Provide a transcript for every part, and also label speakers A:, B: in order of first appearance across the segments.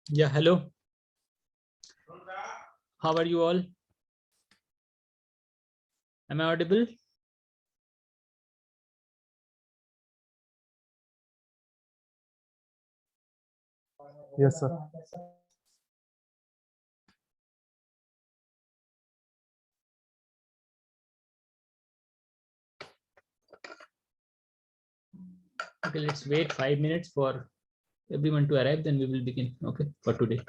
A: Yeah, hello. How are you all? Am I audible?
B: Yes, sir.
A: Okay, let's wait 5 minutes for everyone to arrive, then we will begin. Okay, for today.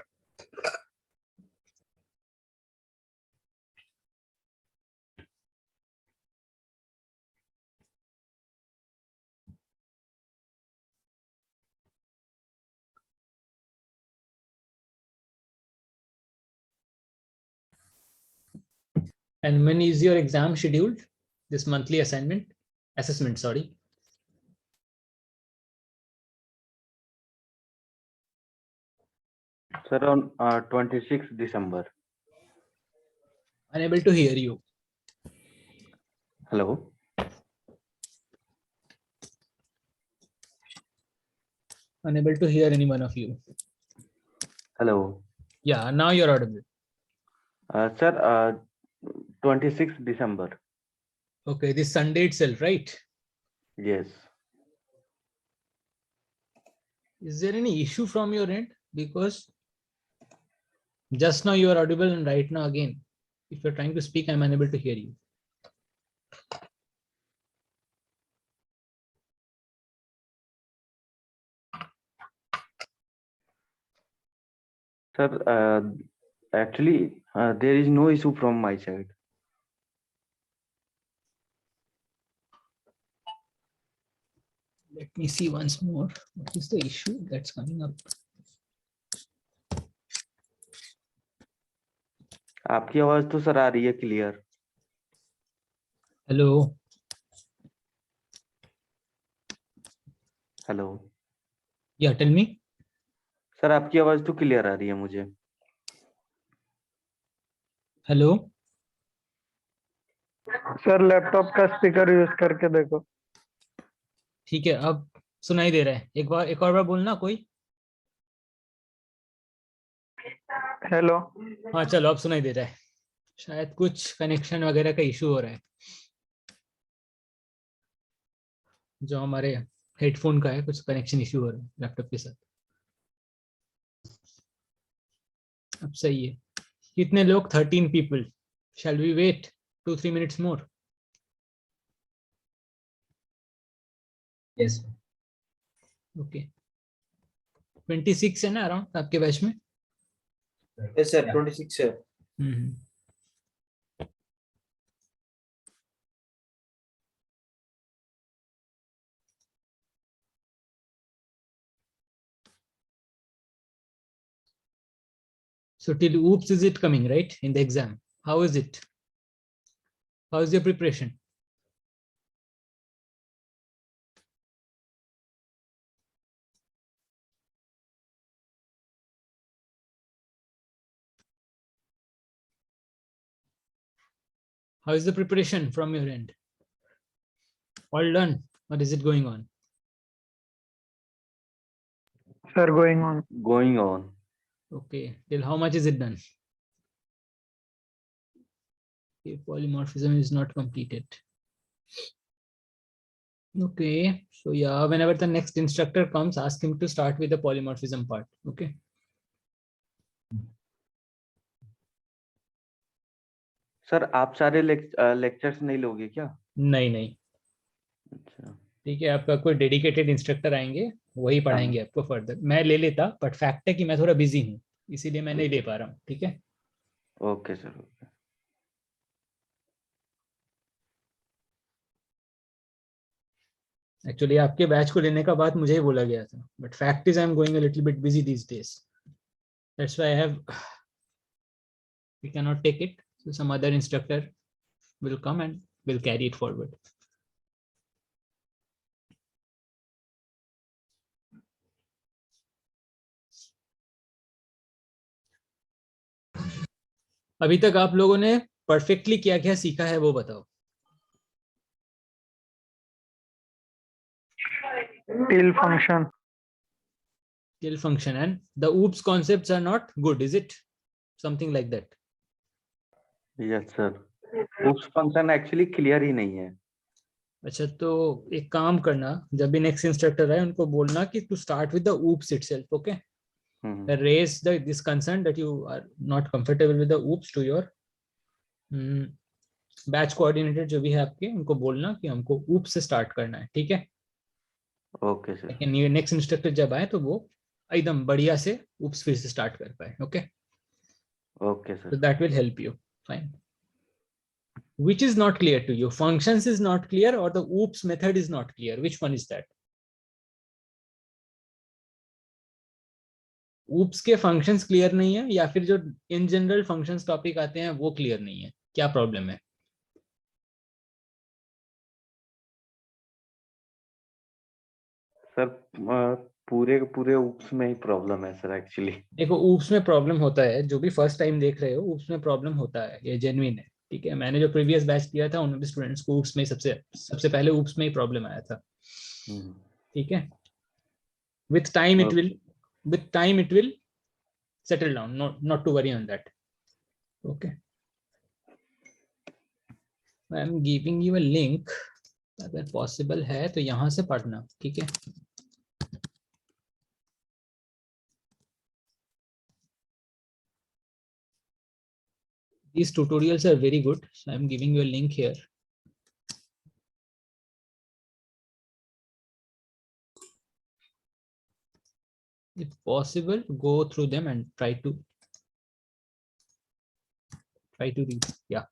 A: And when is your exam scheduled? This monthly assessment, sorry.
C: Sir, on 26th December.
A: Unable to hear you.
C: Hello.
A: Unable to hear any one of you.
C: Hello.
A: Yeah, now you're audible.
C: Sir, 26th December.
A: Okay, this Sunday itself, right?
C: Yes.
A: Is there any issue from your end? Because just now you are audible and right now again, if you're trying to speak, I'm unable to hear you.
C: Sir, actually, there is no issue from my side.
A: Let me see once more. What is the issue that's coming up?
C: आपकी आवाज तो sir आ रही है clear.
A: Hello.
C: Hello.
A: Yeah, tell me.
C: Sir आपकी आवाज तो clear आ रही है मुझे.
A: हेलो.
B: सर लैपटॉप का स्पीकर यूज करके देखो.
A: ठीक है, अब सुनाई दे रहा है. एक और बार बोलना कोई.
B: हेलो.
A: हाँ चलो, अब सुनाई दे रहा है. शायद कुछ कनेक्शन वगैरह का इशू हो रहा है, जो हमारे हेडफोन का है. कुछ कनेक्शन इशू हो रहा है लैपटॉप के साथ. अब सही है. कितने लोग? 13 people. Shall we wait 2-3 minutes more?
D: Yes.
A: Okay. 26 है ना अराउंड आपके बैच में?
D: Yes, sir. 26, sir.
A: So till oops is it coming, right, in the exam? How is it? How is your preparation? How is the preparation from your end? All done, or is it going on?
B: Sir going on.
C: Going on.
A: Okay, till how much is it done? Okay, polymorphism is not completed. Okay, so yeah, whenever the next instructor comes, ask him to start with the polymorphism part. Okay.
C: Sir आप सारे lectures नहीं लोगे क्या?
A: नहीं नहीं.
C: अच्छा.
A: ठीक है, आपका कोई डेडिकेटेड इंस्ट्रक्टर आएंगे, वही पढ़ाएंगे आपको फर्दर. मैं ले लेता, बट फैक्ट है कि मैं थोड़ा बिजी हूँ, इसीलिए मैं नहीं ले पा रहा हूँ. ठीक है.
C: Okay sir.
A: एक्चुअली आपके बैच को लेने का बात मुझे ही बोला गया था, but fact is I am going a little bit busy these days. That's why I have we cannot take it, so some other instructor will come and will carry it forward. अभी तक आप लोगों ने perfectly क्या क्या सीखा है वो बताओ.
B: Till function.
A: till function, and the oops concepts are not good, is it? Something like that.
C: Yes sir. Oops function actually clear ही नहीं है.
A: अच्छा, तो एक काम करना, जब भी नेक्स्ट इंस्ट्रक्टर आए उनको बोलना कि to start with the oops itself, okay? Raise this concern that you are not comfortable with the oops to your batch coordinator जो भी है आपके, उनको बोलना कि हमको oops से स्टार्ट करना है, ठीक है?
C: Okay sir.
A: लेकिन ये नेक्स्ट इंस्ट्रक्टर जब आए तो वो एकदम बढ़िया से oops फिर से स्टार्ट कर पाए, okay?
C: Okay
A: So
C: sir.
A: that will help you. Fine. Which is not clear to you? Functions is not clear or the oops method is not clear? Which one is that? oops के functions clear नहीं है या फिर जो in general functions topic आते हैं वो clear नहीं है? क्या problem है?
C: सर पूरे पूरे oops में ही प्रॉब्लम है सर एक्चुअली.
A: देखो, oops में प्रॉब्लम होता है, जो भी फर्स्ट टाइम देख रहे हो oops में प्रॉब्लम होता है, ये जेन्युइन है, ठीक है? मैंने जो प्रीवियस बैच किया था उनमें भी स्टूडेंट्स को oops में सबसे पहले oops में ही प्रॉब्लम आया था, ठीक है? with time it will settle down, not to worry on that, okay? I am giving you a link, अगर पॉसिबल है तो यहाँ से पढ़ना, ठीक है? These tutorials are very good, so I am giving you a link here. If possible, go through them and try to read. Yeah.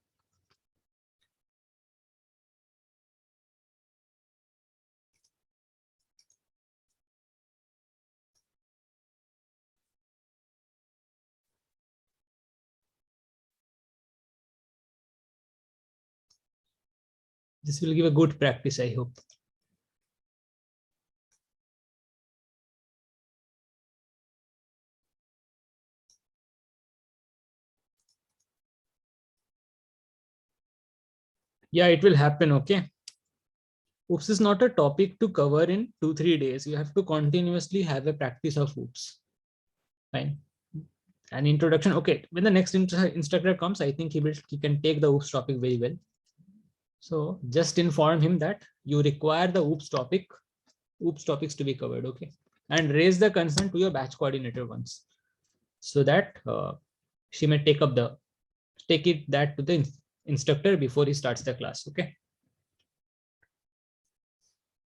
A: This will give a good practice, I hope. Yeah, it will happen, okay? Oops is not a topic to cover in 2-3 days. You have to continuously have a practice of oops. Fine. An introduction, okay. When the next instructor comes, I think he can take the oops topic very well. So just inform him that you require the oops topics to be covered, okay? And raise the concern to your batch coordinator once, so that she may take that to the instructor before he starts the class, okay?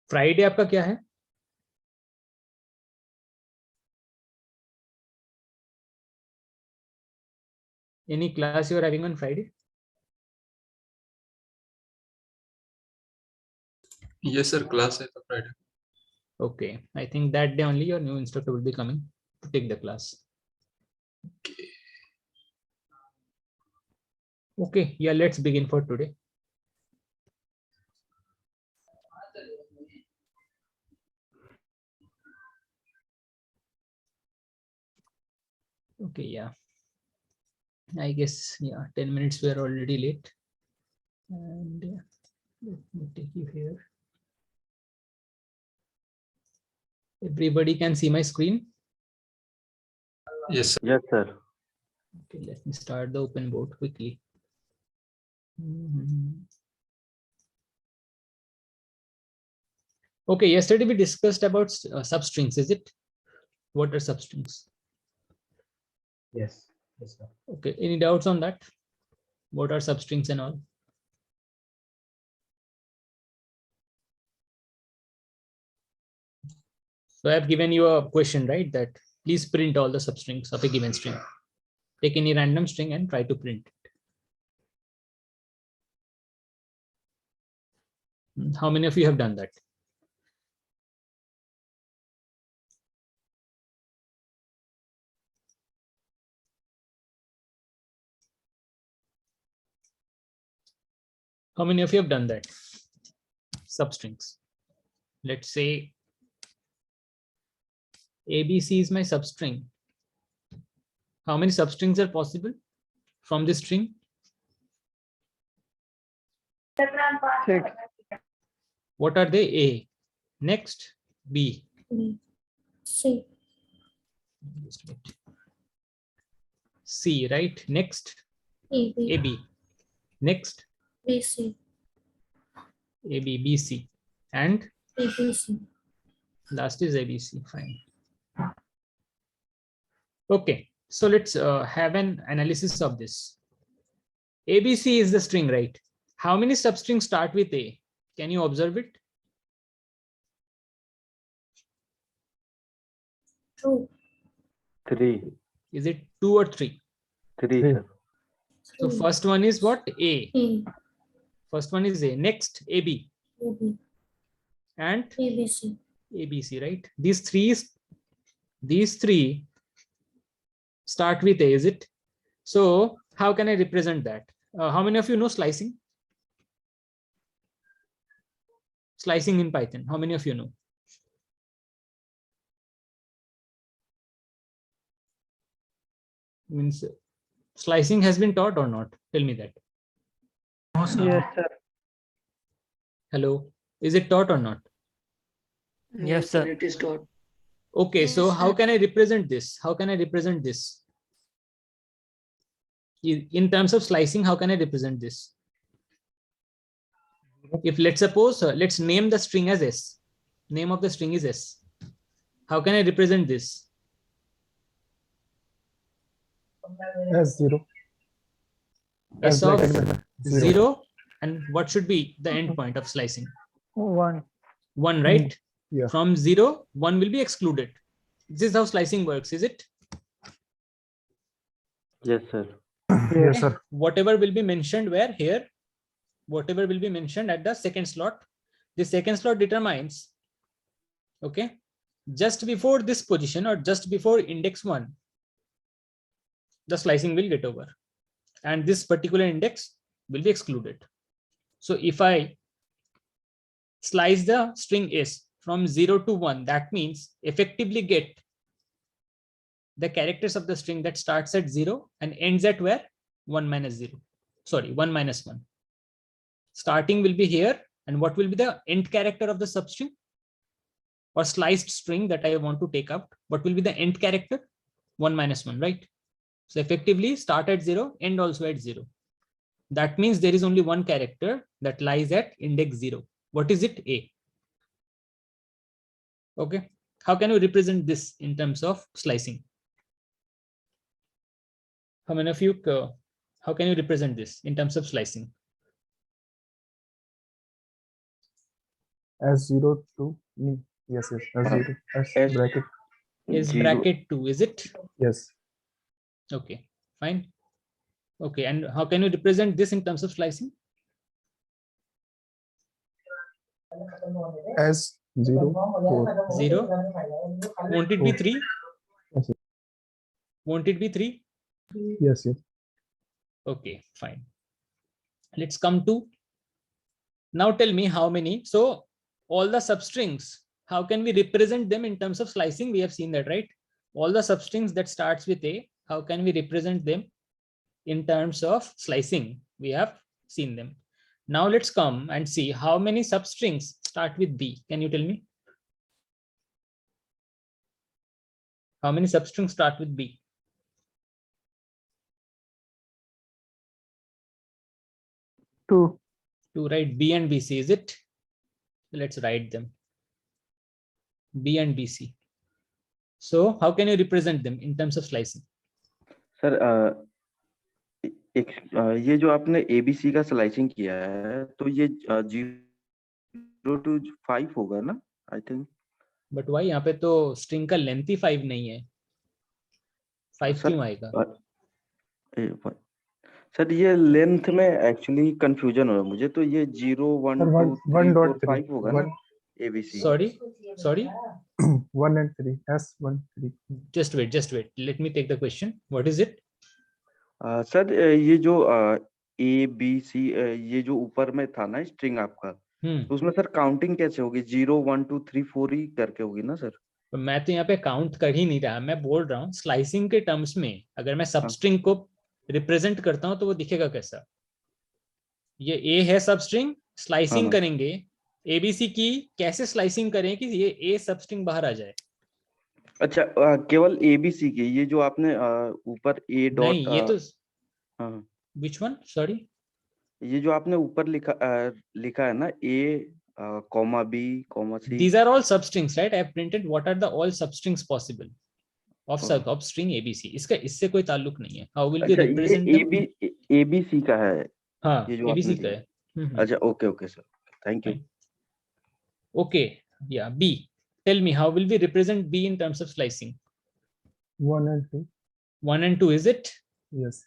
A: Friday आपका क्या है? Any class you are having on Friday?
E: Yes, sir. Class है तो Friday.
A: Okay, I think that day only your new instructor will be coming to take the class. Okay, yeah, let's begin for today. Okay, yeah. I guess, yeah, 10 minutes we are already late. And yeah, let me take you here. Everybody can see my screen?
E: Yes, sir.
C: Yes sir.
A: Okay, let me start the open board quickly. Okay, yesterday we discussed about substrings, is it? What are substrings?
F: Yes. Yes, sir.
A: Okay, any doubts on that? What are substrings and all? So I have given you a question, right? That please print all the substrings of a given string. Take any random string and try to print it. How many of you have done that? How many of you have done that? Substrings. Let's say ABC is my substring. How many substrings are possible from this string?
B: 6.
A: What are they? A. Next, B.
G: C.
A: Just wait. C, right? Next,
B: AB,
A: AB. Next,
B: BC,
A: AB, BC. And
B: ABC.
A: last is ABC. Fine. Okay, so let's have an analysis of this. ABC is the string, right? How many substrings start with A? Can you observe it?
B: 2,
C: 3.
A: Is it 2 or 3?
C: 3,
F: Three.
C: sir.
A: So
B: 3,
A: first one is what? A.
B: A,
A: First one is A. Next, AB.
B: AB,
A: And
B: ABC.
A: ABC, right? These three start with A, is it? So how can I represent that? How many of you know slicing? Slicing in Python. How many of you know? Means slicing has been taught or not? Tell me that.
B: Yes, sir.
A: Hello, is it taught or not?
B: Yes, sir. It is taught.
A: Okay,
B: Yes,
A: so how
B: sir.
A: can I represent this? How can I represent this? In terms of slicing, how can I represent this? If let's suppose, let's name the string as S. Name of the string is S. How can I represent this?
F: As 0.
A: S of
F: bracket with
A: 0, and what should be the endpoint of slicing?
B: 1.
A: 1, right?
F: Yeah.
A: From 0, 1 will be excluded. This is how slicing works, is it?
C: Yes, sir.
F: Yes, sir.
A: Whatever will be mentioned where here, whatever will be mentioned at the second slot, the second slot determines, okay, just before this position or just before index 1, the slicing will get over, and this particular index will be excluded. So if I slice the string S from 0 to 1, that means effectively get the characters of the string that starts at 0 and ends at where? 1 minus 0. Sorry, 1 minus 1. Starting will be here, and what will be the end character of the substring or sliced string that I want to take out? What will be the end character? 1 minus 1, right? So effectively start at 0, end also at 0. That means there is only one character that lies at index 0. What is it? A. Okay. How can we represent this in terms of slicing? How many of you, how can you represent this in terms of slicing?
F: As 0 to me. Yes, yes. As 0. As
C: S
F: bracket.
A: Is
C: 0.
A: bracket 2, is it?
F: Yes.
A: Okay, fine. Okay, and how can you represent this in terms of slicing?
F: As 0, 4.
A: 0. Won't it be 3?
F: Yes,
A: Won't it be 3?
F: yes, yes.
A: Okay, fine. Let's come to, now tell me how many. So all the substrings, how can we represent them in terms of slicing? We have seen that, right? All the substrings that starts with A, how can we represent them in terms of slicing? We have seen them. Now let's come and see how many substrings start with B. Can you tell me? How many substrings start with B?
B: 2.
A: 2, right? B and BC, is it? Let's write them. B and BC. So how can you represent them in terms of slicing?
C: Sir ये जो आपने ABC का slicing किया है तो ये 0 to 5 होगा ना आई थिंक.
A: बट वाई यहाँ पे तो स्ट्रिंग का लेंथ ही 5 नहीं है. 5 क्यों आएगा?
C: सर ये लेंथ में एक्चुअली कंफ्यूजन हो रहा है मुझे. तो ये 0 1 2 3 4 5 होगा ना ABC.
A: Sorry.
F: 1 and 3. S 1 3.
A: Just wait. Let me take the question. What is it?
C: Sir ये जो ABC ये जो ऊपर में था ना स्ट्रिंग आपका, तो उसमें सर काउंटिंग कैसे होगी? 0 1 2 3 4 ही करके होगी ना सर?
A: तो मैं तो यहाँ पे काउंट कर ही नहीं रहा. मैं बोल रहा हूँ स्लाइसिंग के टर्म्स में अगर मैं सब स्ट्रिंग को रिप्रेजेंट करता हूँ तो वो दिखेगा कैसा? ये A है सब स्ट्रिंग, स्लाइसिंग करेंगे ABC की, कैसे स्लाइसिंग करें कि ये A सब स्ट्रिंग बाहर आ जाए?
C: अच्छा केवल ABC के, ये जो आपने ऊपर A डॉट,
A: नहीं, ये तो
C: हाँ
A: which one? Sorry.
C: ये जो आपने ऊपर लिखा है ना A, comma B, comma C।
A: These are all substrings, right? I have printed what are the all substrings possible of
C: हाँ।
A: of string ABC. इसका इससे कोई ताल्लुक नहीं है. How will we
C: अच्छा,
A: represent
C: ये
A: them?
C: ABC का है,
A: हाँ,
C: ये जो
A: ABC
C: आपने
A: का
C: दिया।
A: है.
C: अच्छा, okay okay sir, thank you.
A: Fine. Okay, yeah, B. Tell me, how will we represent B in terms of slicing?
F: 1 and 2.
A: 1 and 2, is it?
F: Yes.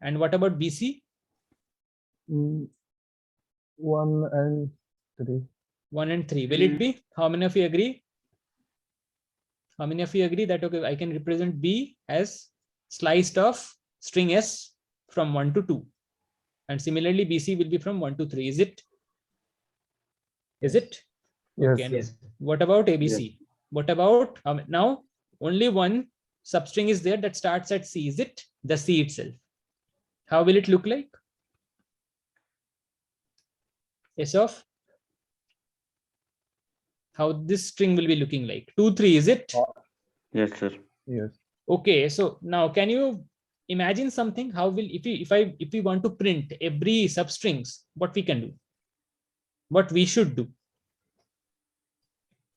A: And what about BC?
F: 1 and 3.
A: 1 and 3. Will it be? How many of you agree? How many of you agree that, okay, I can represent B as sliced of string S from 1 to 2. And similarly, BC will be from 1 to 3. Is it? Is it?
F: Yes.
A: Okay. And what about ABC? What about now? Only one substring is there that starts at C. Is it the C itself? How will it look like? S of how this string will be looking like? 2, 3. Is it?
C: Yes sir।
F: Yes.
A: Okay. So now, can you imagine something? How will if we want to print every substrings, what we can do? What we should do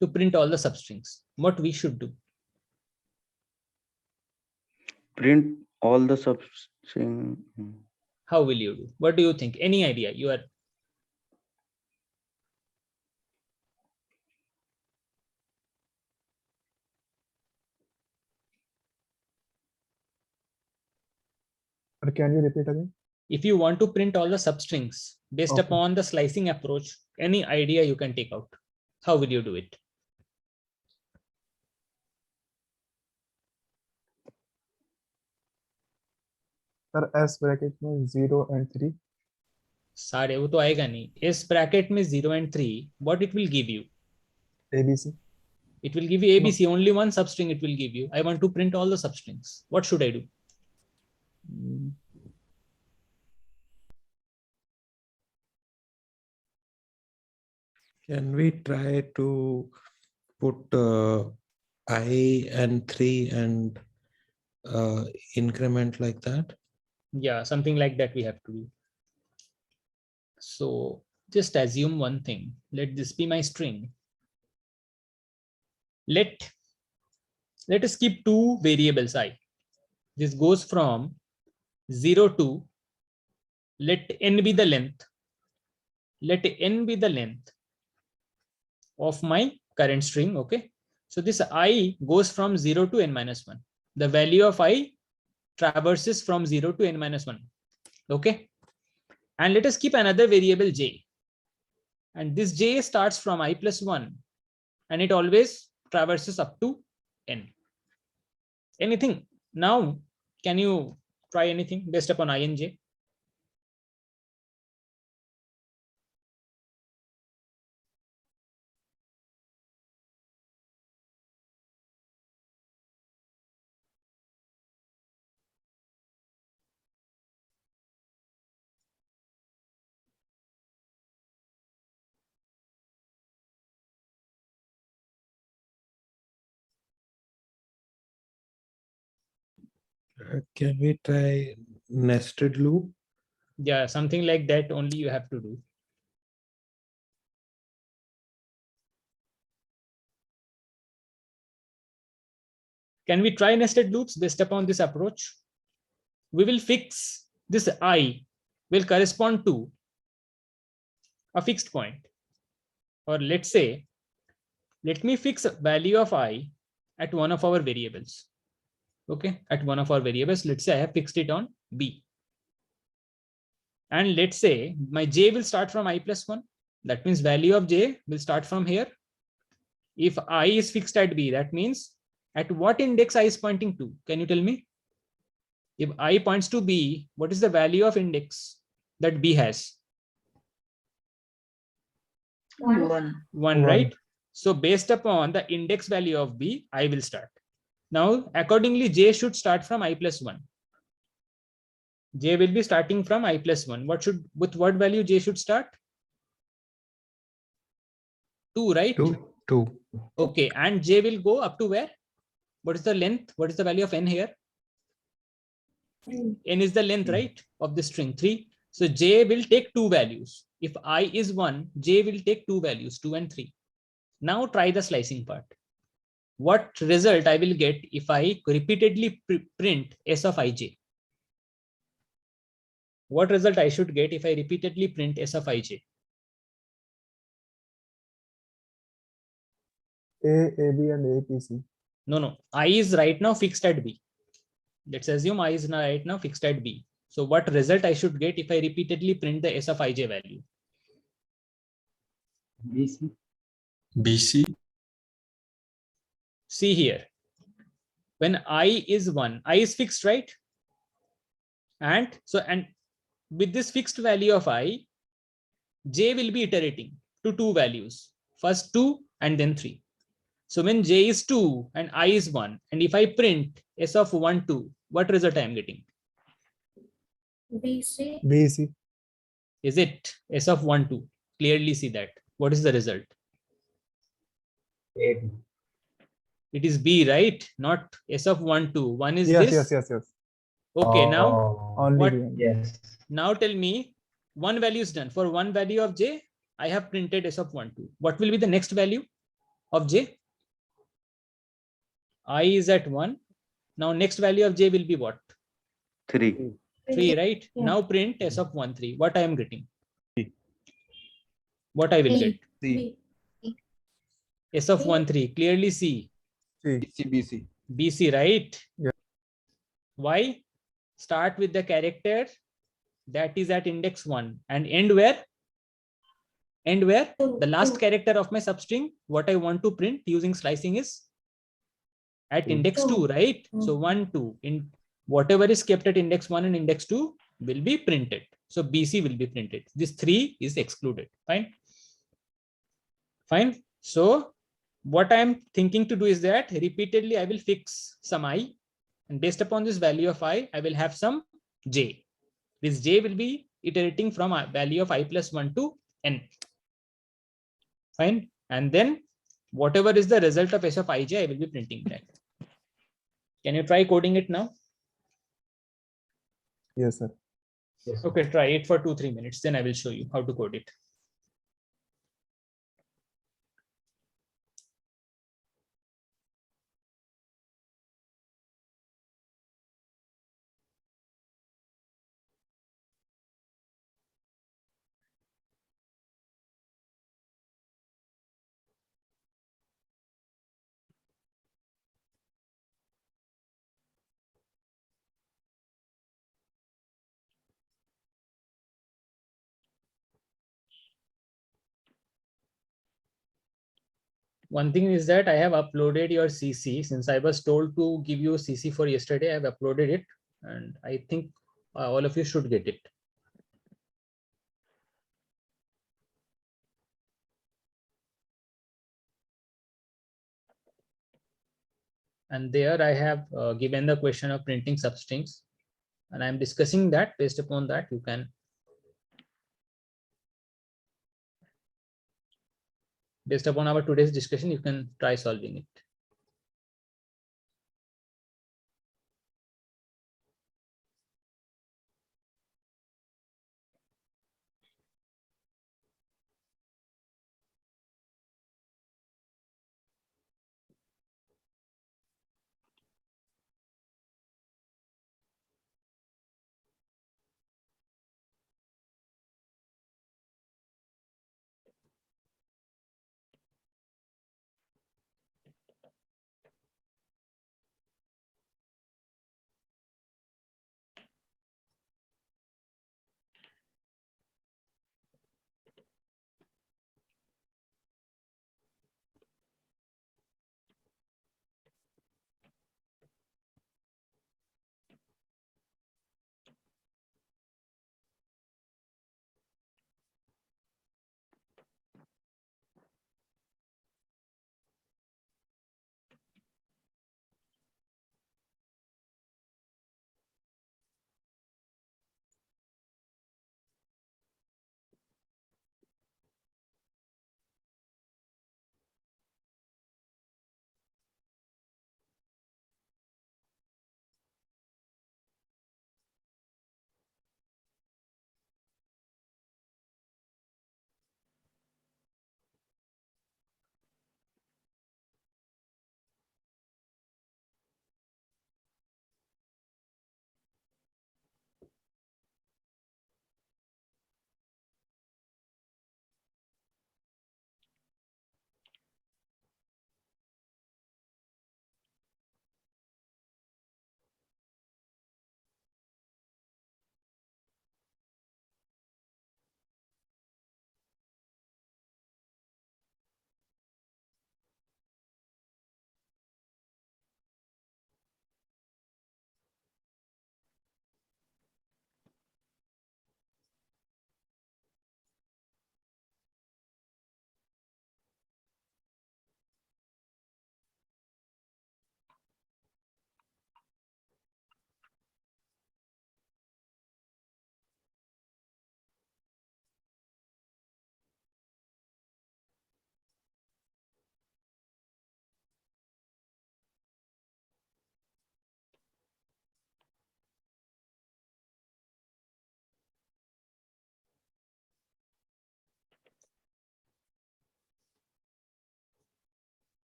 A: to print all the substrings? What we should do?
C: Print all the substring।
A: How will you do? What do you think? Any idea? You are
F: But can you repeat again?
A: if you want to print all the substrings based
F: Okay.
A: upon the slicing approach, any idea you can take out? How will you do it?
F: Sir, S bracket में 0 and 3.
A: सारे वो तो आएगा नहीं. इस bracket में 0 and 3, what it will give you?
F: ABC.
A: It will give you ABC. Only one substring it will give you. I want to print all the substrings. What should I do?
G: Can we try to put I and 3 and increment like that?
A: Yeah, something like that we have to do. So just assume one thing. Let this be my string. Let us keep two variables I. This goes from 0 to, let n be the length. Let n be the length of my current string. Okay. So this I goes from 0 to n minus 1. The value of I traverses from 0 to n minus 1. Okay. And let us keep another variable j. And this j starts from I plus 1. And it always traverses up to n. Anything? Now, can you try anything based upon I and j?
G: Can we try nested loop?
A: Yeah, something like that only you have to do. Can we try nested loops based upon this approach? We will fix this I will correspond to a fixed point. Or let's say, let me fix value of I at one of our variables. Okay, at one of our variables, let's say I have fixed it on B. And let's say my j will start from I plus 1. That means value of j will start from here. If I is fixed at B, that means at what index I is pointing to? Can you tell me? If I points to B, what is the value of index that B has?
B: 1.
A: 1, right? So based upon the index value of B, I will start. Now, accordingly, j should start from I plus 1. J will be starting from I plus 1. With what value j should start? 2, right?
G: 2.
A: Okay, and j will go up to where? What is the length? What is the value of n here? N is the length, right, of the string 3. So j will take two values. If I is 1, j will take two values, 2 and 3. Now try the slicing part. What result I will get if I repeatedly print s of ij? What result I should get if I repeatedly print s of ij?
F: A, AB, and A, P, C.
A: No. I is right now fixed at b. Let's assume I is right now fixed at b. So what result I should get if I repeatedly print the s of ij value?
H: BC.
E: BC.
A: See here. When I is 1, I is fixed, right? And with this fixed value of I, j will be iterating to two values. First 2 and then 3. So when j is 2 and I is 1, and if I print s of 1, 2, what result I am getting?
B: BC.
F: BC.
A: Is it s of 1, 2? Clearly see that. What is the result?
H: AB.
A: It is b, right? Not s of 1, 2. 1 is
F: Yes,
A: this.
F: yes.
A: Okay, now
H: Oh,
F: Only
A: what?
F: B.
H: yes.
A: Now tell me, one value is done. For one value of j, I have printed s of 1, 2. What will be the next value of j? I is at 1. Now next value of j will be what?
C: 3.
A: 3, right?
B: Yeah.
A: Now print s of 1, 3. What I am getting? What I will
B: B.
A: get?
B: B.
A: S of 1, 3. Clearly see.
F: C.
G: BC.
A: BC, right?
F: Yeah.
A: Why? Start with the character that is at index 1 and end where? End where? The last character of my substring, what I want to print using slicing is at index 2, right? So 1, 2. In whatever is kept at index 1 and index 2 will be printed. So BC will be printed. This 3 is excluded. Fine. Fine. So what I'm thinking to do is that repeatedly I will fix some I, and based upon this value of I will have some j. This j will be iterating from a value of I plus 1 to n. Fine. And then whatever is the result of s of ij, I will be printing that. Can you try coding it now?
F: Yes, sir.
H: Yes.
A: Okay, try it for 2-3 minutes. Then I will show you how to code it. One thing is that I have uploaded your CC. Since I was told to give you CC for yesterday, I have uploaded it, and I think all of you should get it. And there I have given the question of printing substrings, and I'm discussing that. Based upon that, you can, based upon our today's discussion, you can try solving it.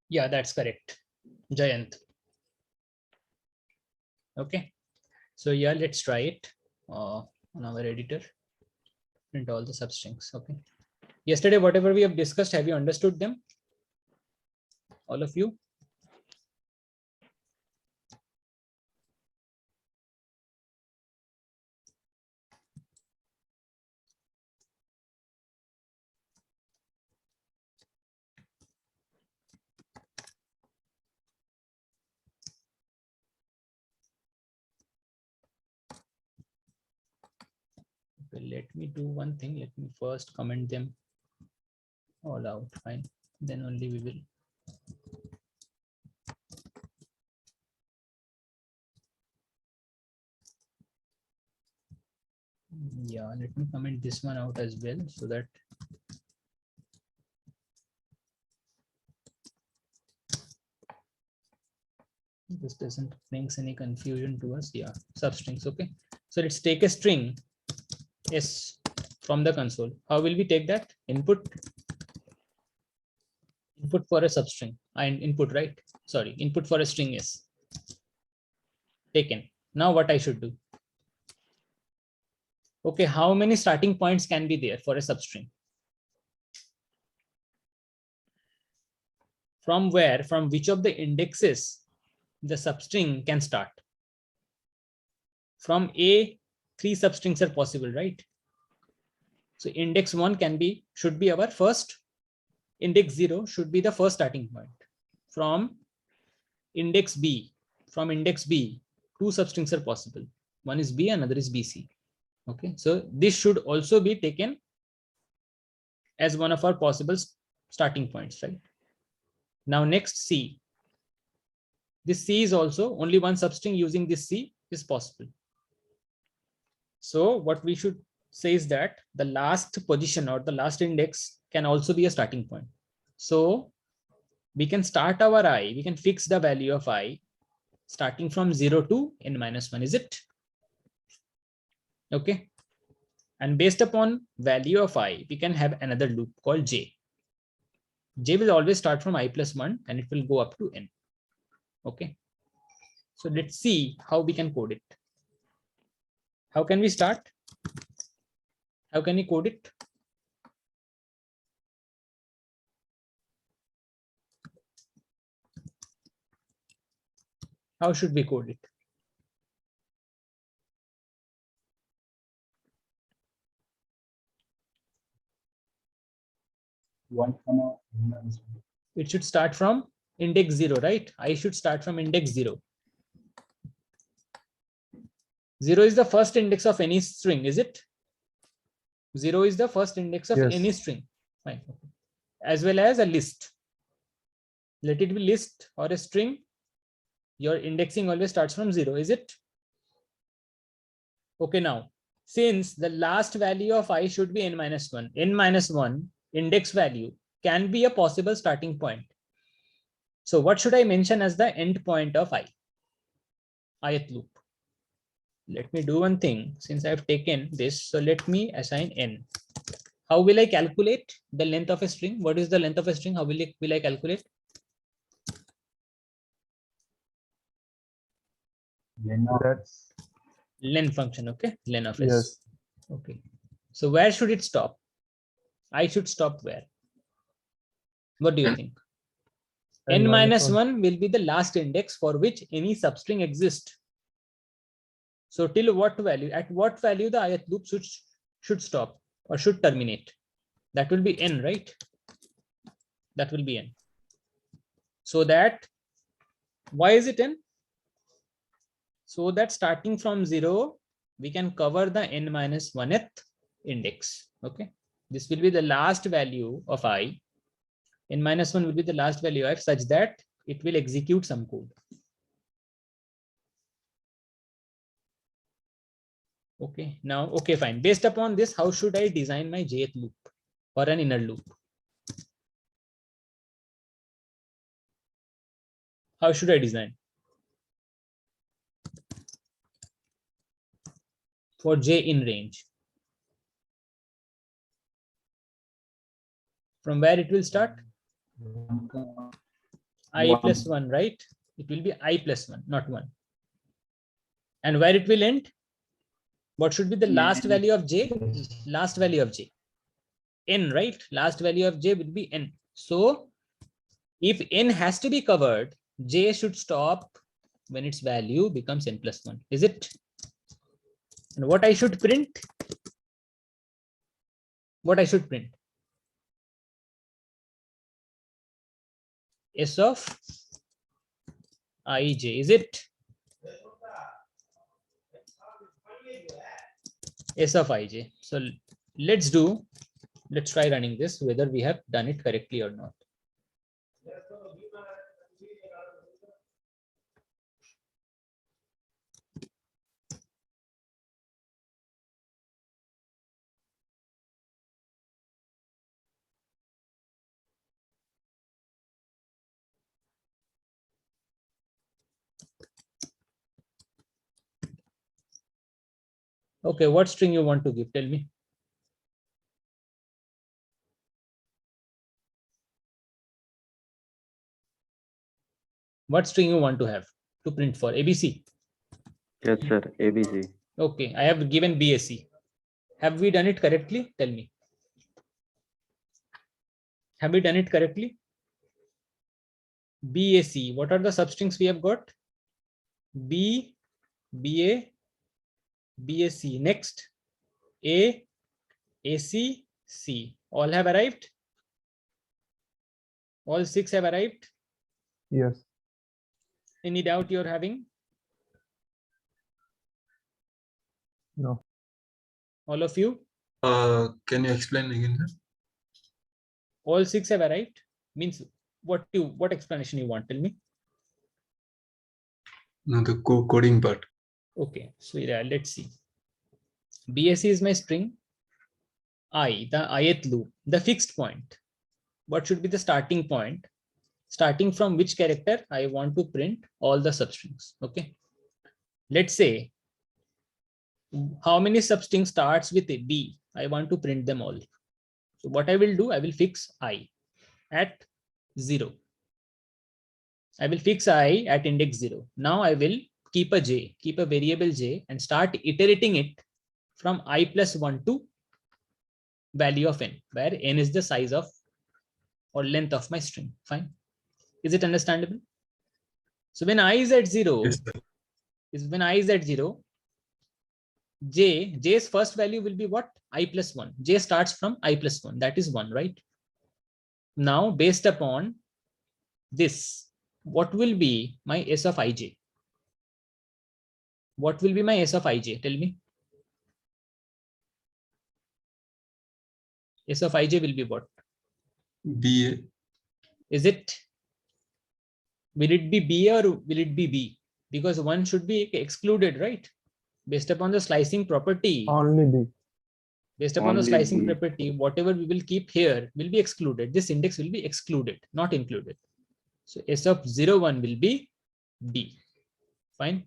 A: Yeah, that's correct, Jayant. Okay, so yeah, let's try it on our editor. Print all the substrings. Okay. Yesterday, whatever we have discussed, have you understood them? All of you? Okay, let me do one thing. Let me first comment them all out. Fine. Then only we will. Yeah, let me comment this one out as well so that this doesn't brings any confusion to us. Yeah, substrings. Okay, so let's take a string S from the console. How will we take that? Input for a substring and input, right? Sorry, input for a string is taken. Now what I should do? Okay, how many starting points can be there for a substring? From where, from which of the indexes the substring can start? From A, 3 substrings are possible, right? So index 1 should be our first. Index 0 should be the first starting point. From index B, 2 substrings are possible. One is B, another is BC. Okay, so this should also be taken as one of our possible starting points, right? Now next C. This C is also only one substring using this C is possible. So what we should say is that the last position or the last index can also be a starting point. So we can start our I, we can fix the value of I starting from 0 to n-1, is it? Okay. And based upon value of I, we can have another loop called J. J will always start from I plus 1 and it will go up to n. Okay. So let's see how we can code it. How can we start? How can we code it? How should we code it? It should start from index 0, right? I should start from index 0. 0 is the first index of any string, is it? 0 is the first index of
F: Yes.
A: any string. Fine. As well as a list. Let it be list or a string. Your indexing always starts from 0, is it? Okay, now, since the last value of I should be n-1, n-1 index value can be a possible starting point. So what should I mention as the end point of I? Ith loop. Let me do one thing. Since I've taken this, so let me assign n. How will I calculate the length of a string? What is the length of a string? How will I calculate?
F: That's
A: Len function, okay? Len of s.
F: yes.
A: Okay. So where should it stop? I should stop where? What do you think? n-1 will be the last index for which any substring exists. So till what value? At what value the ith loop should stop or should terminate? That will be n, right? That will be n. So that, why is it n? So that starting from 0, we can cover the n-1th index. Okay. This will be the last value of I. n-1 will be the last value of such that it will execute some code. Okay. Now, okay, fine. Based upon this, how should I design my jth loop or an inner loop? How should I design? For j in range. From where it will start? I plus 1, right? It will be I plus 1, not 1. And where it will end? What should be the last value of j? Last value of j. N, right? Last value of j will be n. So if n has to be covered, j should stop when its value becomes n plus 1. Is it? And what I should print? What I should print? S of ij. Is it? S of ij. So let's try running this, whether we have done it correctly or not. Okay, what string you want to give? Tell me. What string you want to have to print for? ABC?
C: Yes, sir. ABC.
A: Okay, I have given BAC. Have we done it correctly? Tell me. Have we done it correctly? BAC. What are the substrings we have got? B, BA, BAC. Next, A, AC, C. All have arrived? All 6 have arrived?
F: Yes.
A: Any doubt you're having?
F: No.
A: All of you?
E: Can you explain again, sir?
A: All 6 have arrived? Means what explanation you want? Tell me.
E: No, the coding part.
A: Okay, so yeah, let's see. BAC is my string. I, the ith loop, the fixed point. What should be the starting point? Starting from which character I want to print all the substrings. Okay. Let's say how many substrings starts with a B. I want to print them all. So what I will do, I will fix I at 0. I will fix I at index 0. Now I will keep a j, keep a variable j, and start iterating it from I plus 1 to value of n, where n is the size of or length of my string. Fine. Is it understandable? So when I is at 0,
E: Yes, sir.
A: J's first value will be what? I plus 1. J starts from I plus 1. That is 1, right? Now, based upon this, what will be my S of ij? What will be my S of ij? Tell me. S of ij will be what?
E: BA.
A: Is it? Will it be B or will it be B? Because one should be excluded, right? Based upon the slicing property.
F: Only B.
A: Based upon the
C: Only
A: slicing
C: B.
A: property, whatever we will keep here will be excluded. This index will be excluded, not included. So S of 0, 1 will be D. Fine.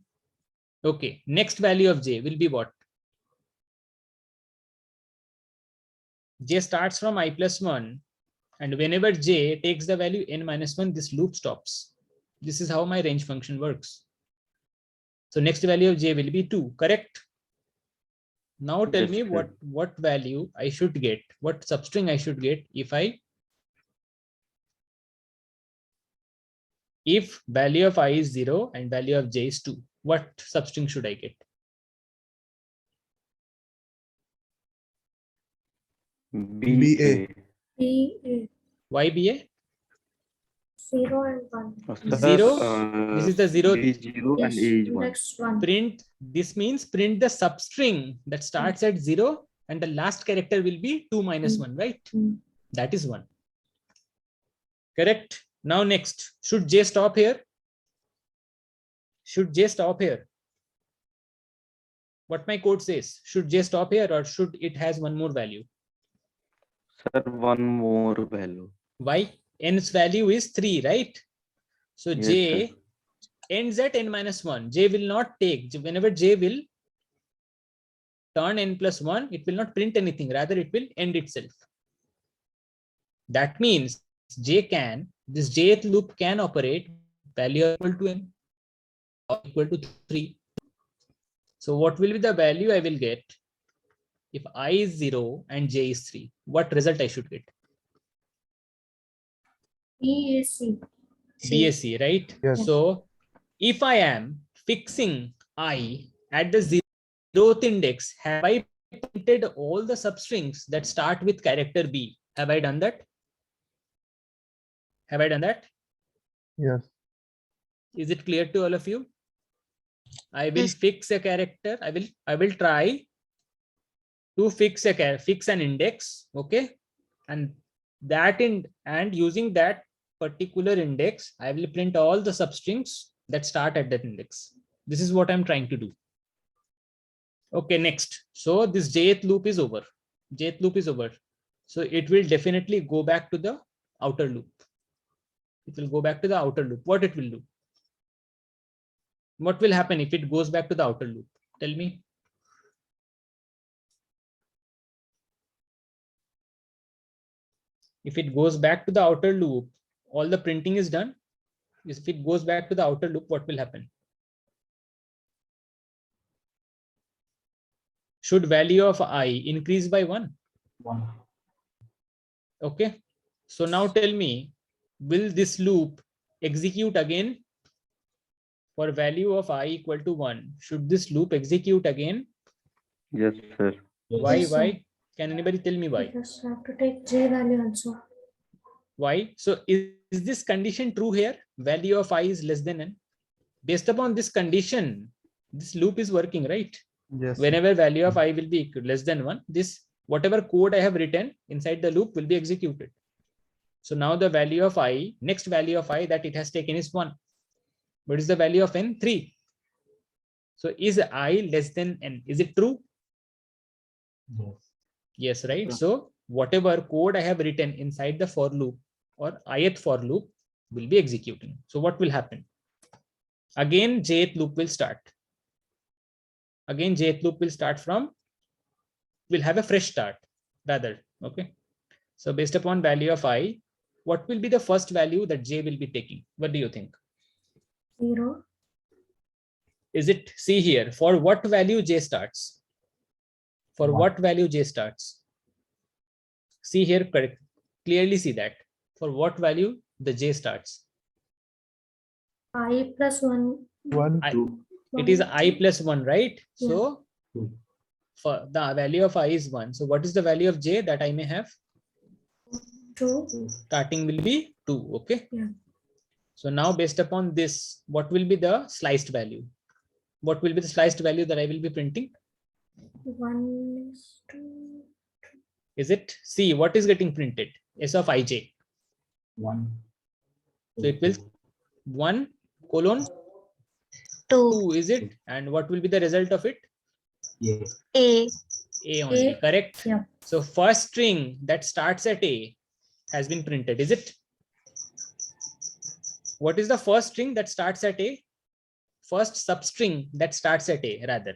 A: Okay. Next value of J will be what? J starts from I plus 1. And whenever J takes the value n minus 1, this loop stops. This is how my range function works. So next value of J will be 2, correct? Now tell
C: Yes,
A: me
C: sir.
A: what value I should get, what substring I should get if value of I is 0 and value of J is 2. What substring should I get?
C: BA.
B: BA.
A: Why BA?
B: 0 and 1.
C: Sir,
A: 0. This is the 0.
C: B is 0 and A is 1.
B: Next one.
A: Print. This means print the substring that starts at 0 and the last character will be 2 minus 1, right? That is 1. Correct. Now next, should J stop here? Should J stop here? What my code says, should J stop here or should it has one more value?
C: Sir, one more value.
A: Why? N's value is 3, right? So
C: Yes,
A: J
C: sir.
A: ends at n minus 1. J will not take, whenever J will turn n plus 1, it will not print anything, rather it will end itself. That means J can this jth loop can operate value equal to n or equal to 3. So what will be the value I will get if I is 0 and j is 3? What result I should get?
B: B is C.
A: BSc, right?
F: Yes.
A: So if I am fixing I at the 0th index, have I printed all the substrings that start with character B? Have I done that? Have I done that?
F: Yes.
A: Is it clear to all of you? I will fix a character. I will try to fix an index, okay, and using that particular index, I will print all the substrings that start at that index. This is what I'm trying to do. Okay, next. So this jth loop is over. Jth loop is over. So it will definitely go back to the outer loop. It will go back to the outer loop. What it will do? What will happen if it goes back to the outer loop? Tell me. If it goes back to the outer loop, all the printing is done. If it goes back to the outer loop, what will happen? Should value of I increase by 1?
D: 1.
A: Okay. So now tell me, will this loop execute again for value of I equal to 1? Should this loop execute again?
C: Yes, sir.
A: Why?
B: Yes, sir.
A: Why? Can anybody tell me why?
B: Because I have to take J value also.
A: Why? So is this condition true here? Value of I is less than n. Based upon this condition, this loop is working, right?
F: Yes.
A: Whenever value of I will be less than 1, this whatever code I have written inside the loop will be executed. So now the value of I, next value of I that it has taken is 1. What is the value of n? 3. So is I less than n? Is it true? Yes, right? So whatever code I have written inside the for loop or ith for loop will be executing. So what will happen? Again, jth loop will start. Again, jth loop will start from, will have a fresh start rather. Okay. So based upon value of I, what will be the first value that j will be taking? What do you think?
B: 0.
A: Is it, see here, for what value j starts? For what value j starts? See here, correct. Clearly see that. For what value the j starts?
B: I plus 1.
F: 1.
A: It is I plus 1, right?
B: Yeah.
A: So for the value of I is 1. So what is the value of j that I may have?
B: 2.
A: Starting will be 2. Okay.
B: Yeah.
A: So now based upon this, what will be the sliced value? What will be the sliced value that I will be printing?
B: 1 is 2.
A: Is it? See, what is getting printed? S of ij.
D: 1.
A: So it will 1 colon 2, is it? And what will be the result of it?
B: A.
A: A only, correct?
B: Yeah.
A: So first string that starts at A has been printed, is it? What is the first string that starts at A? First substring that starts at A, rather.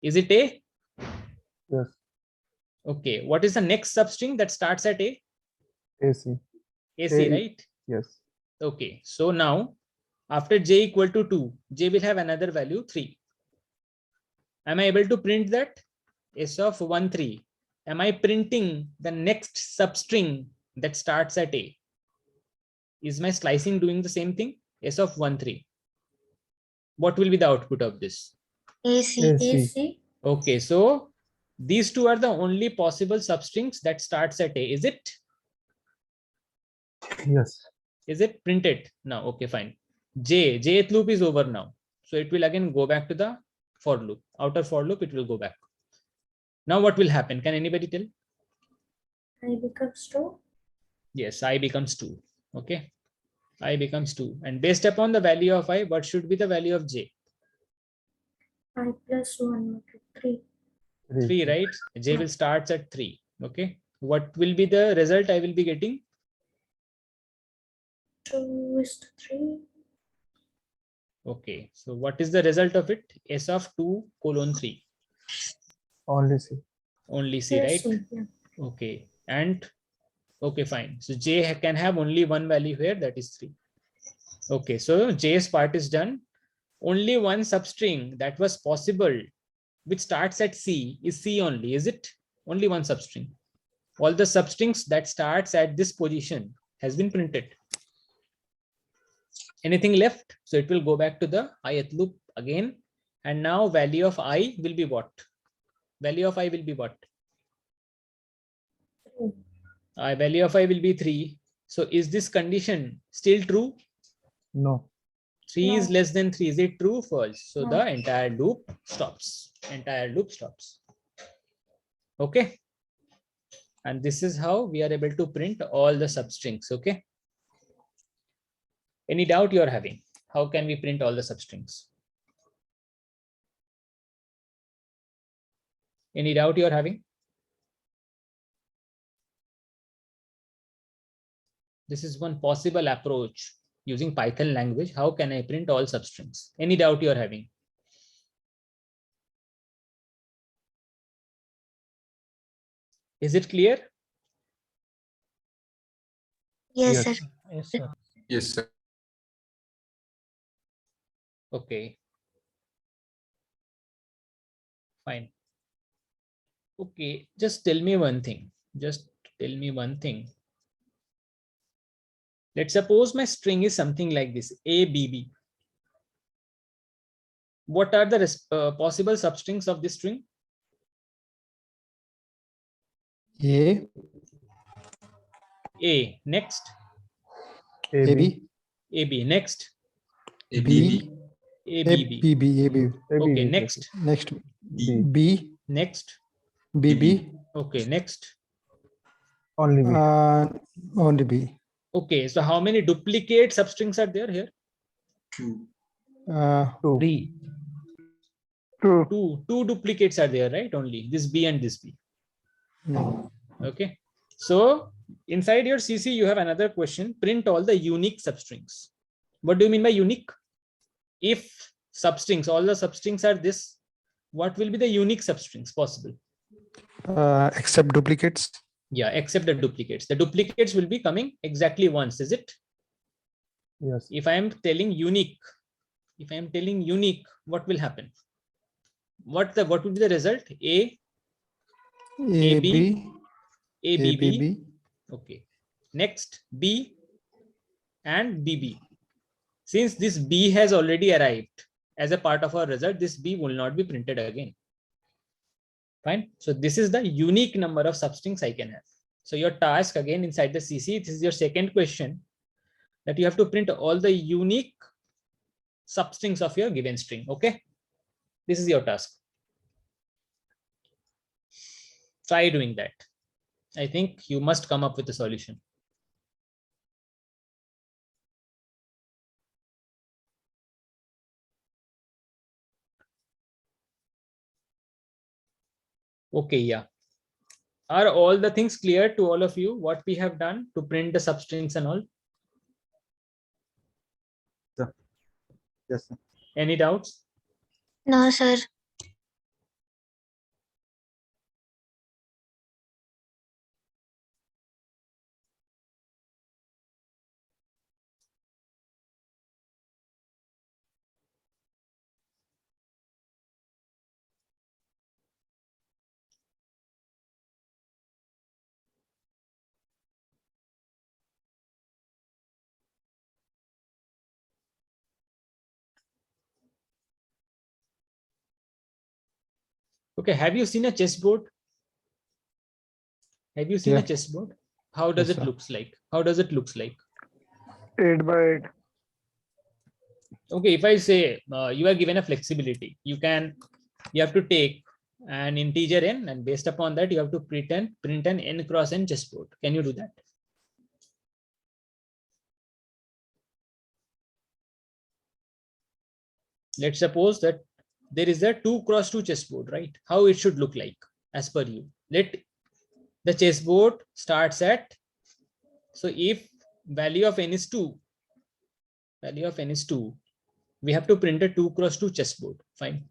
A: Is it A?
F: Yes.
A: Okay. What is the next substring that starts at A?
F: AC.
A: AC,
F: A.
A: right?
F: Yes.
A: Okay. So now, after j equal to 2, j will have another value 3. Am I able to print that? S of 1, 3. Am I printing the next substring that starts at A? Is my slicing doing the same thing? S of 1, 3. What will be the output of this?
B: AC.
F: AC.
B: AC.
A: Okay, so these two are the only possible substrings that starts at A. Is it?
F: Yes.
A: Is it printed now? Okay, fine. Jth loop is over now. So it will again go back to the for loop. Outer for loop, it will go back. Now what will happen? Can anybody tell?
B: I becomes 2.
A: Yes, I becomes 2. Okay. I becomes 2. And based upon the value of I, what should be the value of j?
B: I plus 1. 3.
A: 3, right? J will starts at 3. Okay. What will be the result I will be getting?
B: 2 is to 3.
A: Okay. So what is the result of it? S of 2 colon 3.
F: Only C.
A: Only C,
B: Yes,
A: right?
B: C, yeah.
A: Okay. And Okay, fine. So J can have only one value here, that is 3. Okay, so J's part is done. Only one substring that was possible, which starts at C, is C only, is it? Only one substring. All the substrings that starts at this position has been printed. Anything left? So it will go back to the ith loop again. And now value of I will be what? Value of I will be what? Value of I will be 3. So is this condition still true?
F: No.
A: 3 is
B: No.
A: less than 3. Is it true? False. So
B: No.
A: the entire loop stops. Entire loop stops. Okay. And this is how we are able to print all the substrings. Okay. Any doubt you are having? How can we print all the substrings? Any doubt you are having? This is one possible approach using Python language. How can I print all substrings? Any doubt you are having? Is it clear?
B: Yes,
F: Yes.
B: sir.
H: Yes, sir.
E: Yes, sir.
A: Okay. Fine. Okay, just tell me one thing. Just tell me one thing. Let's suppose my string is something like this, ABB. What are the possible substrings of this string?
H: A,
A: A. Next.
H: AB,
A: AB. Next.
E: ABB,
A: ABB.
H: ABB, ABB.
A: Okay, next.
H: Next,
F: B.
H: B,
A: Next.
H: BB,
A: Okay, next.
F: Only B.
H: only B.
A: Okay, so how many duplicate substrings are there here?
E: 2,
F: 2.
H: 3.
A: Two duplicates are there, right? Only this B and this B.
H: No.
A: Okay. So inside your CC, you have another question. Print all the unique substrings. What do you mean by unique? If substrings, all the substrings are this, what will be the unique substrings possible?
H: Except duplicates.
A: Yeah, except the duplicates. The duplicates will be coming exactly once, is it?
F: Yes.
A: If I am telling unique, what will happen? What would be the result? A,
H: AB,
A: ABB.
H: ABB.
A: Okay. Next, B and BB. Since this B has already arrived as a part of our result, this B will not be printed again. Fine. So this is the unique number of substrings I can have. So your task again inside the CC, this is your second question, that you have to print all the unique substrings of your given string. Okay. This is your task. Try doing that. I think you must come up with a solution. Okay, yeah. Are all the things clear to all of you? What we have done to print the substrings and all?
D: Yes, sir.
A: Any doubts?
B: No, sir.
A: Okay, have you seen a chessboard? Have you seen a
H: Yeah.
A: chessboard? How does
H: Yes,
A: it
H: sir.
A: looks like? How does it looks like?
I: 8 by 8.
A: Okay, if I say you are given a flexibility, you have to take an integer n, and based upon that you have to print an n cross n chessboard. Can you do that? Let's suppose that there is a 2 cross 2 chessboard, right? How it should look like as per you? Let the chessboard starts at, so if value of n is 2, we have to print a 2 cross 2 chessboard. Fine.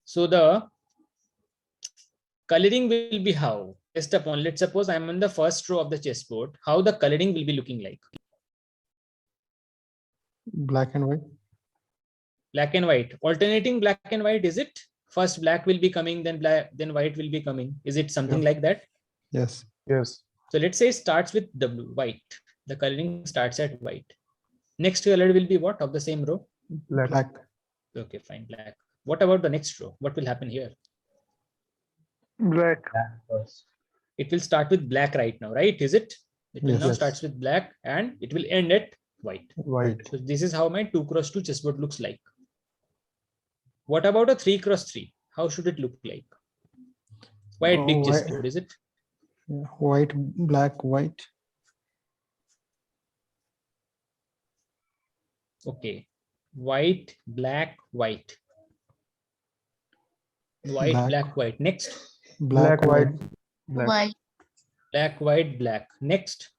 A: So the coloring will be how? Based upon, let's suppose I'm on the first row of the chessboard, how the coloring will be looking like?
H: Black and white.
A: Black and white, alternating black and white, is it? First black will be coming, then black, then white will be coming. Is it something like that?
H: Yes.
F: Yes.
A: So let's say it starts with W, white. The coloring starts at white. Next color will be what of the same row?
H: Black.
A: Okay, fine, black. What about the next row? What will happen here?
I: Black.
A: It will start with black right now, right? Is it? It will
H: Yes.
A: now
H: Yes.
A: starts with black and it will end at white.
F: White.
A: So this is how my 2x2 chessboard looks like. What about a 3x3? How should it look like? Quite big
H: white,
A: chessboard, is it?
H: white, black, white.
A: Okay. White, black, white. White, black, white. Next.
H: Black, white.
F: Black.
B: White.
A: Black, white, black. Next.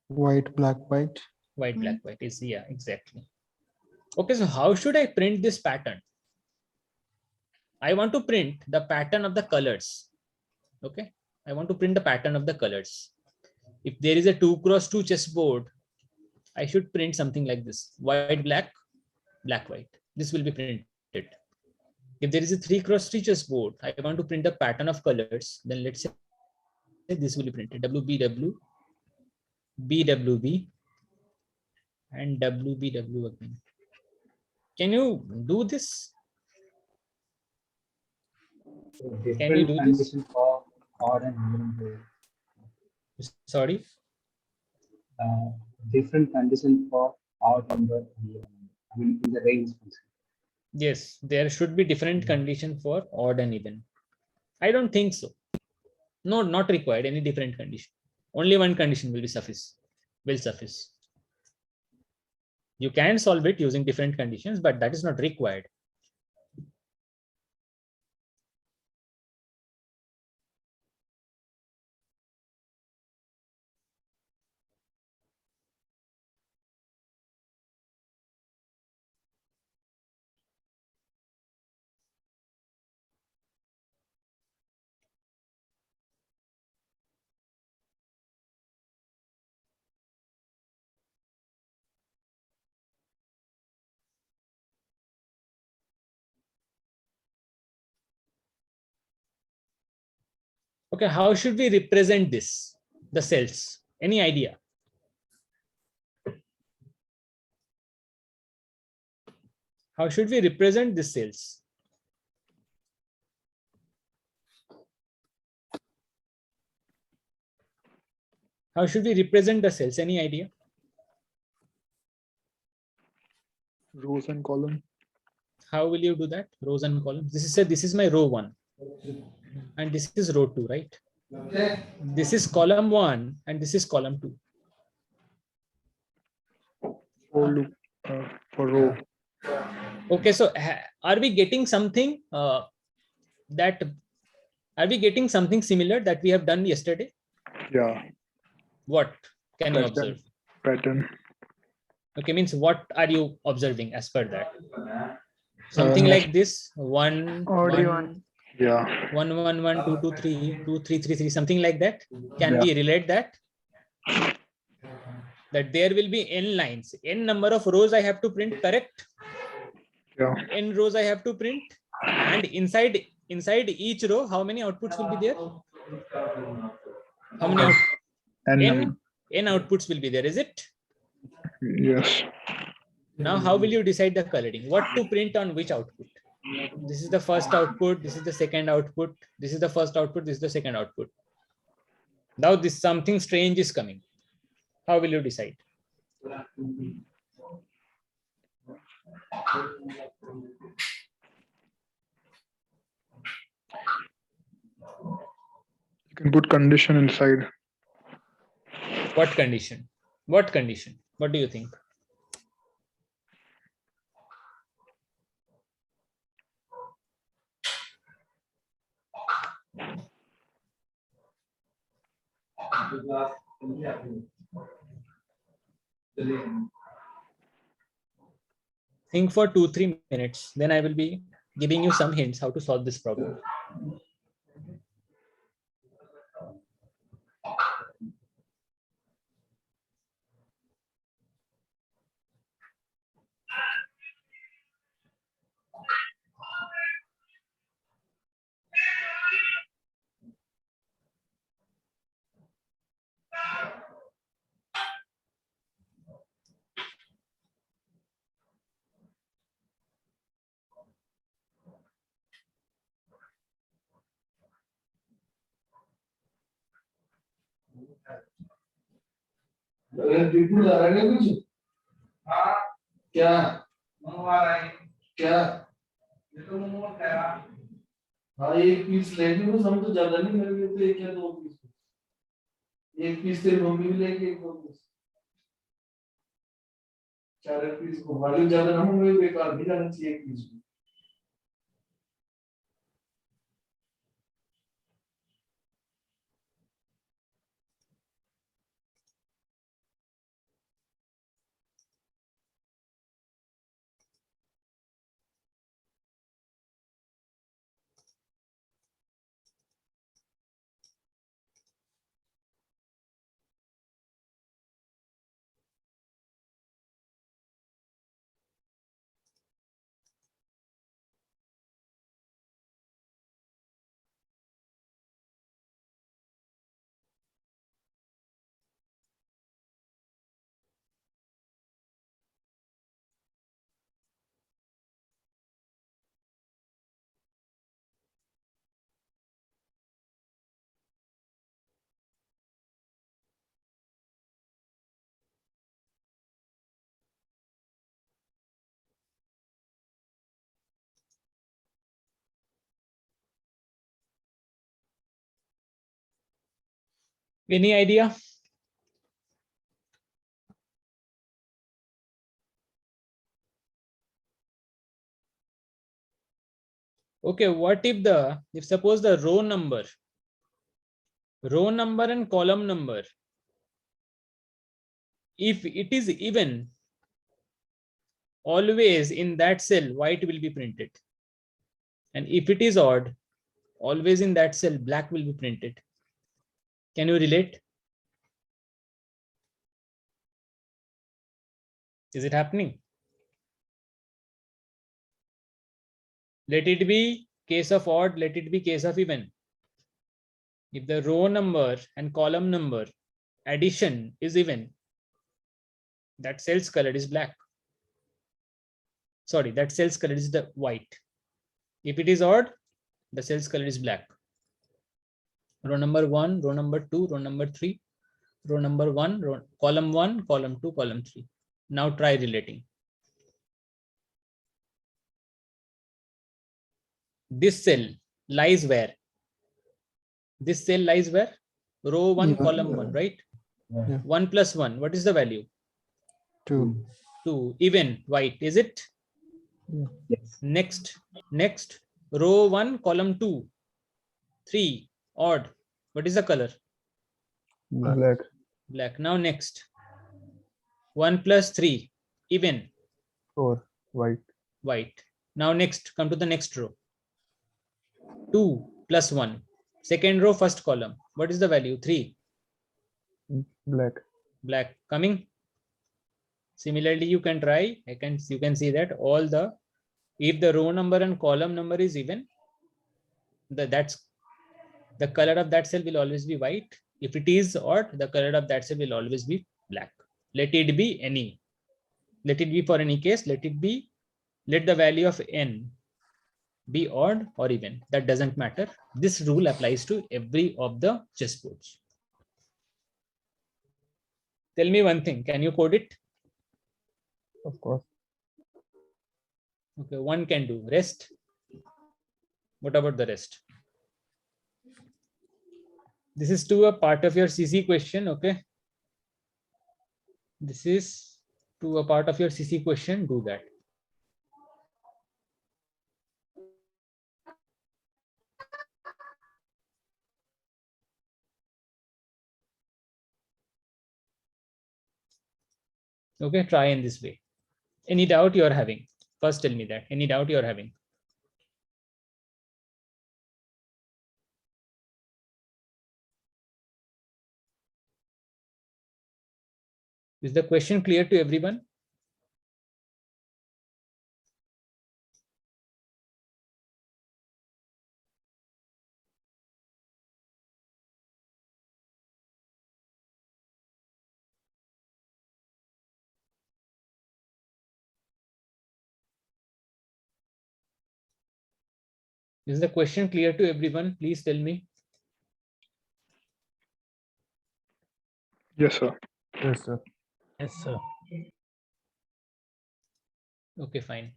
H: White, black, white.
A: White, black, white is, yeah, exactly. Okay, so how should I print this pattern? I want to print the pattern of the colors. Okay, I want to print the pattern of the colors. If there is a 2x2 chessboard, I should print something like this: white, black, black, white. This will be printed. If there is a 3x3 chessboard, I want to print the pattern of colors. Then let's say this will be printed: WBW, BWB, and WBW again. Can you do this? Can you do this?
J: For odd and even
A: Sorry.
J: different condition for odd number and even number. I mean, in the range function.
A: Yes, there should be different condition for odd and even. I don't think so. No, not required any different condition. Only one condition will be suffice. Will suffice. You can solve it using different conditions, but that is not required. Okay, how should we represent this? The cells? Any idea? How should we represent the cells? How should we represent the cells? Any idea?
F: Rows and column.
A: How will you do that? Rows and columns. This is my row 1. And this is row 2, right? This is column 1 and this is column 2.
F: For row.
A: Okay, so are we getting something are we getting something similar that we have done yesterday?
F: Yeah.
A: What can you observe?
F: Pattern.
A: Okay, means what are you observing as per that? Something like this: 1,
I: Odd
A: 1,
I: one.
F: Yeah.
A: 1, 1, 1, 2, 2, 3, 2, 3, 3, 3, something like that. Can we relate that? That there will be n lines, n number of rows I have to print, correct?
F: Yeah.
A: N rows I have to print, and inside each row, how many outputs will be there? How many n outputs will be there? Is it?
F: Yes.
A: Now, how will you decide the coloring? What to print on which output? This is the first output. This is the second output. This is the first output. This is the second output. Now, this something strange is coming. How will you decide?
F: You can put condition inside.
A: What condition? What condition? What do you think? Think for 2-3 minutes. Then I will be giving you some hints how to solve this problem.
E: क्या क्या हाँ एक piece लेगी बस, हम तो ज्यादा नहीं, मेरे लिए तो एक या दो पीस, एक पीस तेरी मम्मी भी लेगी, एक दो पीस, चार पीस को वॉल्यूम ज्यादा ना हो, मुझे बेकार नहीं जाना चाहिए एक piece.
A: Any idea? Okay, what if suppose the row number and column number, if it is even, always in that cell white will be printed, and if it is odd, always in that cell black will be printed. Can you relate? Is it happening? Let it be case of odd, let it be case of even. If the row number and column number addition is even, that cell's color is black. Sorry, that cell's color is the white. If it is odd, the cell's color is black. Row number 1, row number 2, row number 3, row number 1, column 1, column 2, column 3. Now try relating. This cell lies where? This cell lies where? Row 1,
H: Even.
A: column 1, right?
H: Yeah.
A: 1 plus 1, what is the value?
H: 2.
A: 2. Even, white, is it?
H: Yeah.
J: Yes.
A: Next, row 1, column 2, 3, odd. What is the color?
F: Black.
A: Black. Now next, 1 plus 3, even.
F: 4. White.
A: White. Now next, come to the next row. 2 plus 1. Second row, first column. What is the value? 3.
F: Black.
A: Black. Coming. Similarly, you can try. You can see that all the, if the row number and column number is even, that's the color of that cell will always be white. If it is odd, the color of that cell will always be black. Let it be any. Let it be for any case. Let the value of n be odd or even. That doesn't matter. This rule applies to every of the chessboards. Tell me one thing. Can you code it?
F: Of course.
A: Okay, one can do. Rest. What about the rest? This is to a part of your CC question. Okay. This is to a part of your CC question. Do that. Okay, try in this way. Any doubt you are having? First tell me that. Any doubt you are having? Is the question clear to everyone? Is the question clear to everyone? Please tell me.
I: Yes, sir.
F: Yes, sir.
H: Yes, sir.
A: Okay, fine.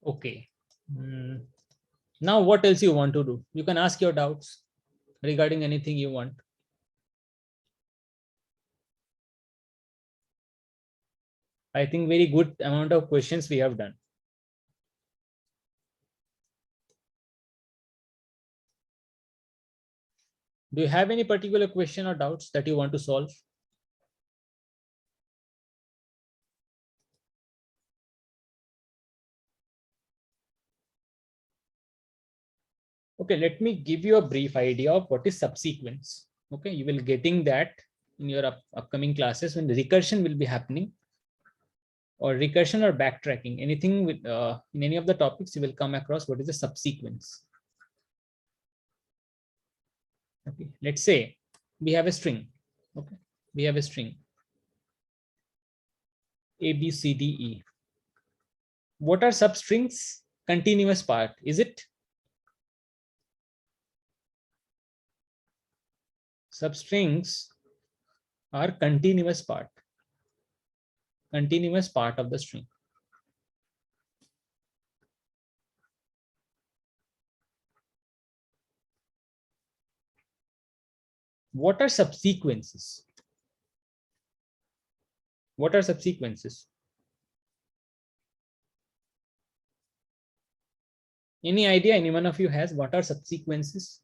A: Okay. Now, what else you want to do? You can ask your doubts regarding anything you want. I think very good amount of questions we have done. Do you have any particular question or doubts that you want to solve? Okay, let me give you a brief idea of what is subsequence. Okay, you will getting that in your upcoming classes when the recursion will be happening, or recursion or backtracking. Anything with in any of the topics, you will come across what is the subsequence. Okay, let's say we have a string. Okay, we have a string A, B, C, D, E. What are substrings? Continuous part, is it? Substrings are continuous part of the string. What are subsequences? What are subsequences? Any idea any one of you has what are subsequences?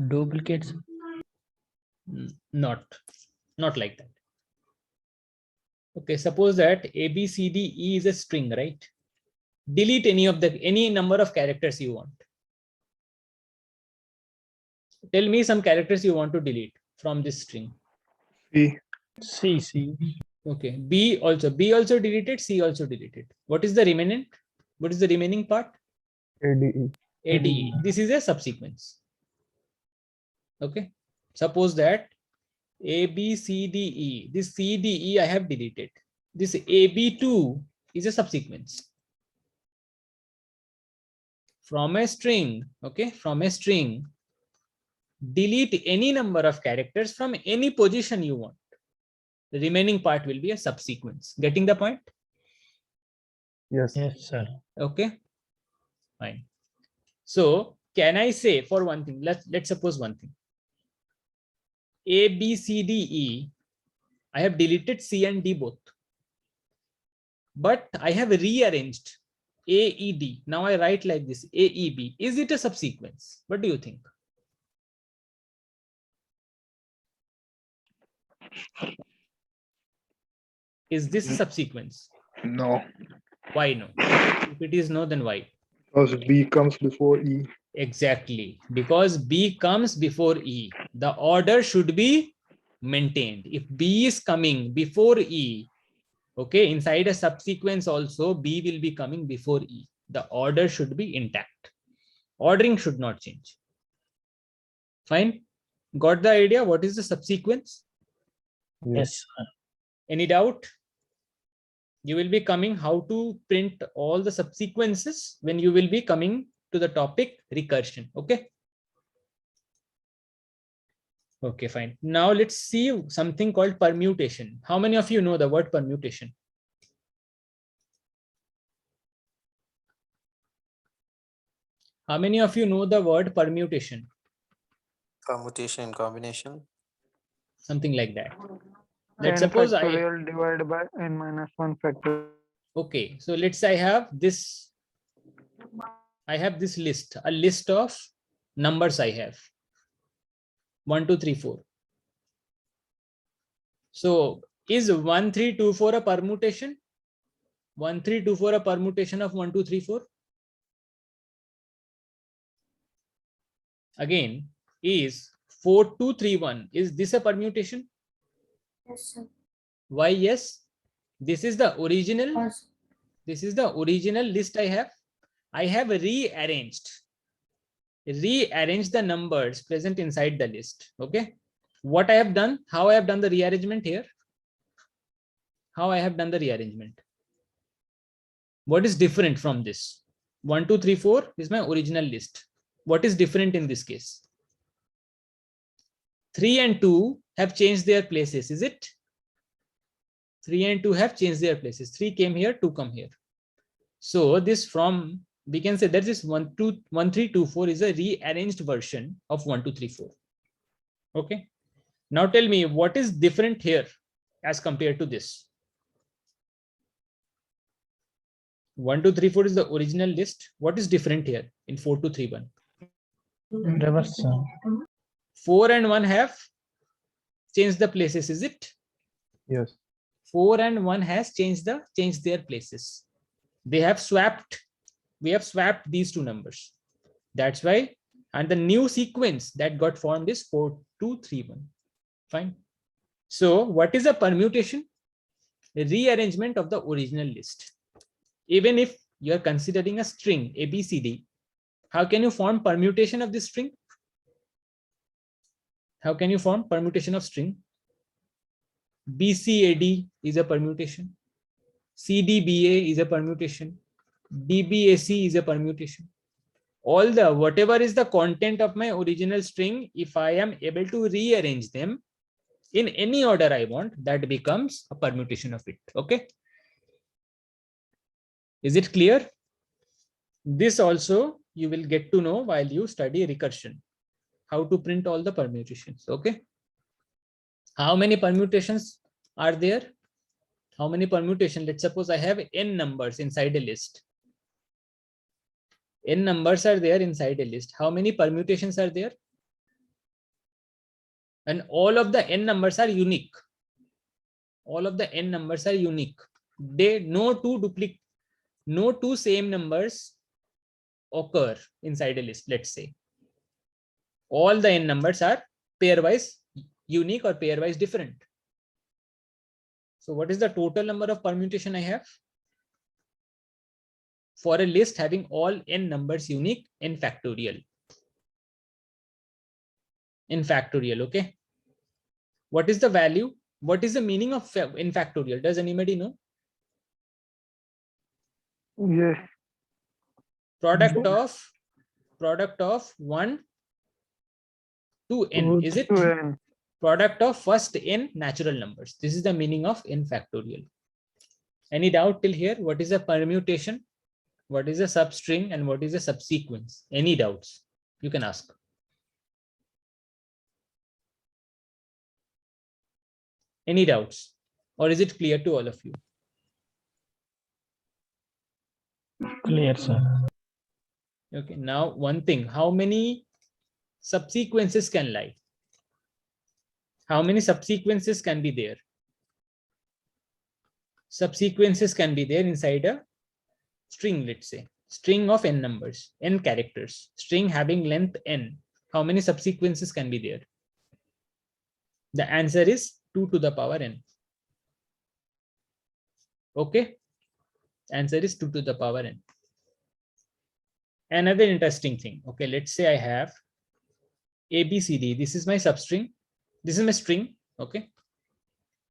H: Duplicates.
A: Not like that. Okay, suppose that A, B, C, D, E is a string, right? Delete any number of characters you want. Tell me some characters you want to delete from this string.
I: C.
A: Okay, B also deleted, C also deleted. What is the remaining? What is the remaining part?
F: ADE.
A: ADE. This is a subsequence. Okay, suppose that A, B, C, D, E. This C, D, E I have deleted. This AB2 is a subsequence. From a string, okay, from a string, delete any number of characters from any position you want. The remaining part will be a subsequence. Getting the point?
F: Yes.
H: Yes, sir.
A: Okay, fine. So can I say for one thing, let's suppose one thing. A, B, C, D, E, I have deleted C and D both. But I have rearranged A, E, D. Now I write like this, A, E, B. Is it a subsequence? What do you think? Is this a subsequence?
I: No,
A: Why no? If it is no, then why?
I: because B comes before E.
A: Exactly, because B comes before E. The order should be maintained. If B is coming before E, okay, inside a subsequence also, B will be coming before E. The order should be intact. Ordering should not change. Fine. Got the idea? What is the subsequence?
H: Yes, sir.
A: Any doubt? You will be coming how to print all the subsequences when you will be coming to the topic recursion. Okay. Okay, fine. Now let's see something called permutation. How many of you know the word permutation? How many of you know the word permutation?
G: Permutation, combination.
A: Something like that. Let's
I: N
A: suppose
I: factorial divided by n minus 1 factorial.
A: okay, so let's say I have this list, a list of numbers I have 1, 2, 3, 4. So is 1, 3, 2, 4 a permutation? 1, 3, 2, 4 a permutation of 1, 2, 3, 4? Again, is 4, 2, 3, 1. Is this a permutation?
B: Yes, sir.
A: Why yes? This is the original. This is the original list I have. I have rearranged the numbers present inside the list. Okay. What I have done, how I have done the rearrangement here. How I have done the rearrangement. What is different from this? 1, 2, 3, 4 is my original list. What is different in this case? 3 and 2 have changed their places, is it? 3 and 2 have changed their places. 3 came here, 2 come here. So this from, we can say that this 1, 2, 1, 3, 2, 4 is a rearranged version of 1, 2, 3, 4. Okay. Now tell me what is different here as compared to this. 1, 2, 3, 4 is the original list. What is different here in 4, 2, 3, 1?
H: Reverse, sir.
A: 4 and 1 have changed the places, is it?
F: Yes.
A: 4 and 1 has changed their places. They have swapped. We have swapped these two numbers. That's why, and the new sequence that got formed is 4, 2, 3, 1. Fine. So what is a permutation? A rearrangement of the original list. Even if you are considering a string ABCD, how can you form permutation of this string? How can you form permutation of string? BCAD is a permutation. CDBA is a permutation. DBAC is a permutation. All the whatever is the content of my original string, if I am able to rearrange them in any order I want, that becomes a permutation of it. Okay. Is it clear? This also you will get to know while you study recursion, how to print all the permutations. Okay. How many permutations are there? How many permutations? Let's suppose I have n numbers inside a list. N numbers are there inside a list. How many permutations are there? And all of the n numbers are unique. All of the n numbers are unique. No two same numbers occur inside a list. Let's say all the n numbers are pairwise unique or pairwise different. So what is the total number of permutation I have? For a list having all n numbers unique in factorial. In factorial, okay. What is the value? What is the meaning of in factorial? Does anybody know?
I: Yes.
A: Product of 1 to n, is it?
I: To n.
A: Product of first n natural numbers. This is the meaning of n factorial. Any doubt till here? What is a permutation? What is a substring and what is a subsequence? Any doubts? You can ask. Any doubts? Or is it clear to all of you?
H: Clear, sir.
A: Okay, now one thing, how many subsequences can lie? How many subsequences can be there? Subsequences can be there inside a string, let's say. String of n numbers, n characters. String having length n. How many subsequences can be there? The answer is 2 to the power n. Okay. Answer is 2 to the power n. Another interesting thing. Okay, let's say I have ABCD. This is my substring. This is my string. Okay.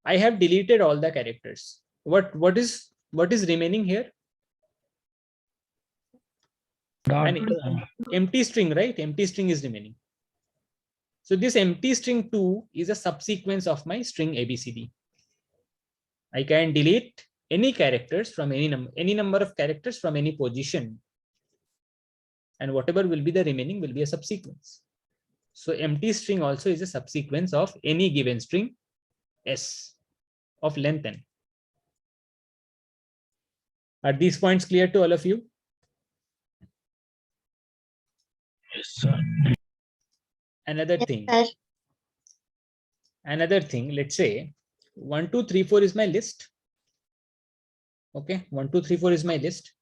A: I have deleted all the characters. What is remaining here? An empty string, right? Empty string is remaining. So this empty string 2 is a subsequence of my string ABCD. I can delete any characters from any number of characters from any position, and whatever will be the remaining will be a subsequence. So empty string also is a subsequence of any given string S of length n. Are these points clear to all of you?
H: Yes, sir.
A: Another thing, let's say 1, 2, 3, 4 is my list. Okay, 1, 2, 3, 4 is my list.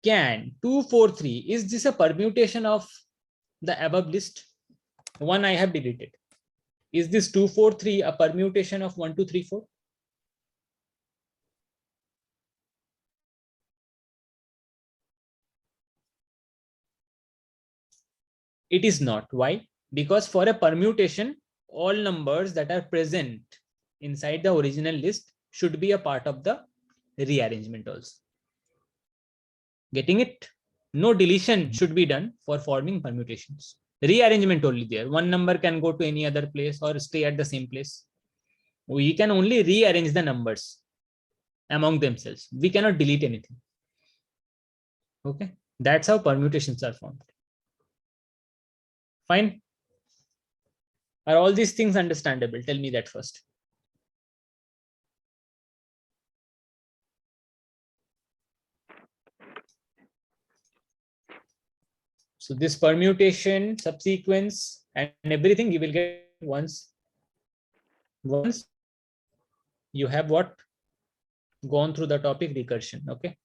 A: Can 2, 4, 3, is this a permutation of the above list? One I have deleted. Is this 2, 4, 3 a permutation of 1, 2, 3, 4? It is not. Why? Because for a permutation, all numbers that are present inside the original list should be a part of the rearrangement also. Getting it? No deletion should be done for forming permutations. Rearrangement only there. One number can go to any other place or stay at the same place. We can only rearrange the numbers among themselves. We cannot delete anything. Okay, that's how permutations are formed. Fine. Are all these things understandable? Tell me that first. So this permutation, subsequence, and everything you will get once you have what? Gone through the topic recursion. Okay.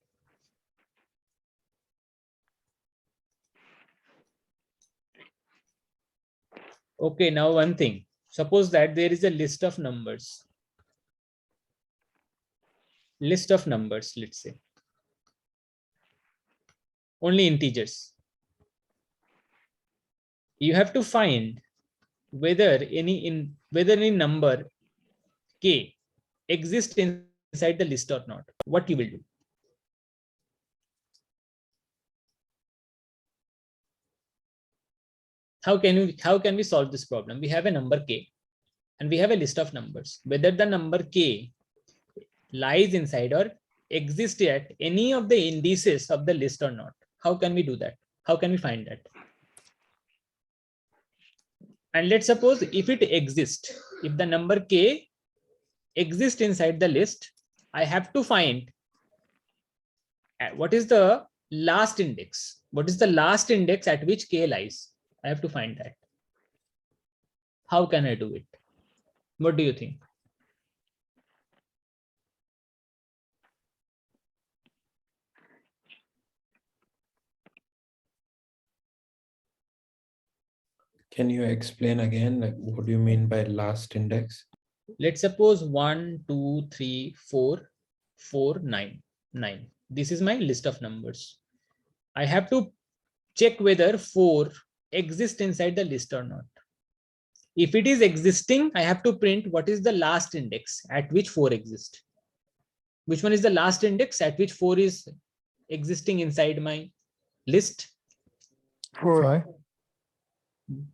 A: Okay, now one thing. Suppose that there is a list of numbers. List of numbers, let's say. Only integers. You have to find whether any number k exists inside the list or not. What you will do? How can we solve this problem? We have a number k and we have a list of numbers. Whether the number k lies inside or exists at any of the indices of the list or not. How can we do that? How can we find that? And let's suppose if it exists, if the number k exists inside the list, I have to find what is the last index. What is the last index at which k lies? I have to find that. How can I do it? What do you think?
G: Can you explain again, like what do you mean by last index?
A: Let's suppose 1, 2, 3, 4, 4, 9, 9. This is my list of numbers. I have to check whether 4 exists inside the list or not. If it is existing, I have to print what is the last index at which 4 exists. Which one is the last index at which 4 is existing inside my list?
I: 4.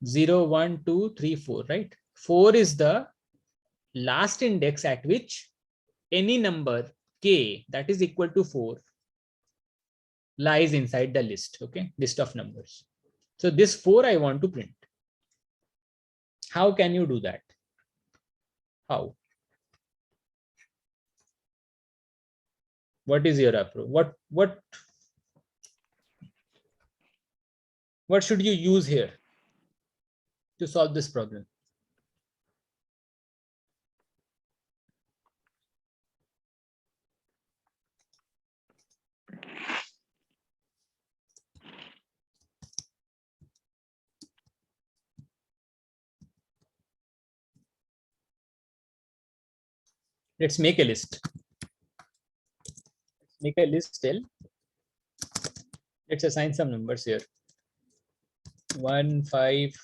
A: 0, 1, 2, 3, 4, right? 4 is the last index at which any number k that is equal to 4 lies inside the list. Okay, list of numbers. So this 4 I want to print. How can you do that? How? What is your approach? What should you use here to solve this problem? Let's make a list. Make a list L. Let's assign some numbers here. 1, 5,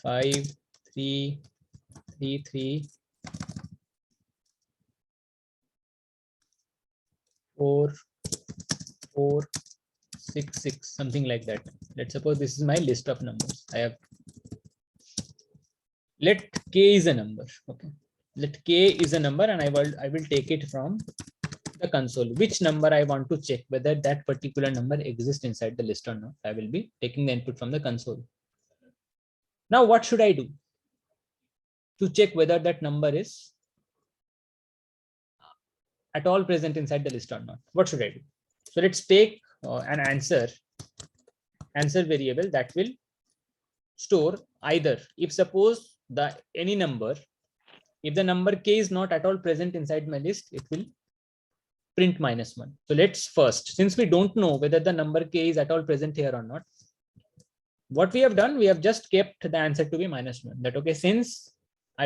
A: 5, 3, 3, 3, 4, 4, 6, 6, something like that. Let's suppose this is my list of numbers. I have. Let k is a number. Okay. Let k is a number, and I will take it from the console. Which number I want to check whether that particular number exists inside the list or not. I will be taking the input from the console. Now, what should I do to check whether that number is at all present inside the list or not? What should I do? So let's take an answer variable that will store either if suppose any number, if the number k is not at all present inside my list, it will print -1. So let's first, since we don't know whether the number k is at all present here or not, what we have done, we have just kept the answer to be -1. That okay, since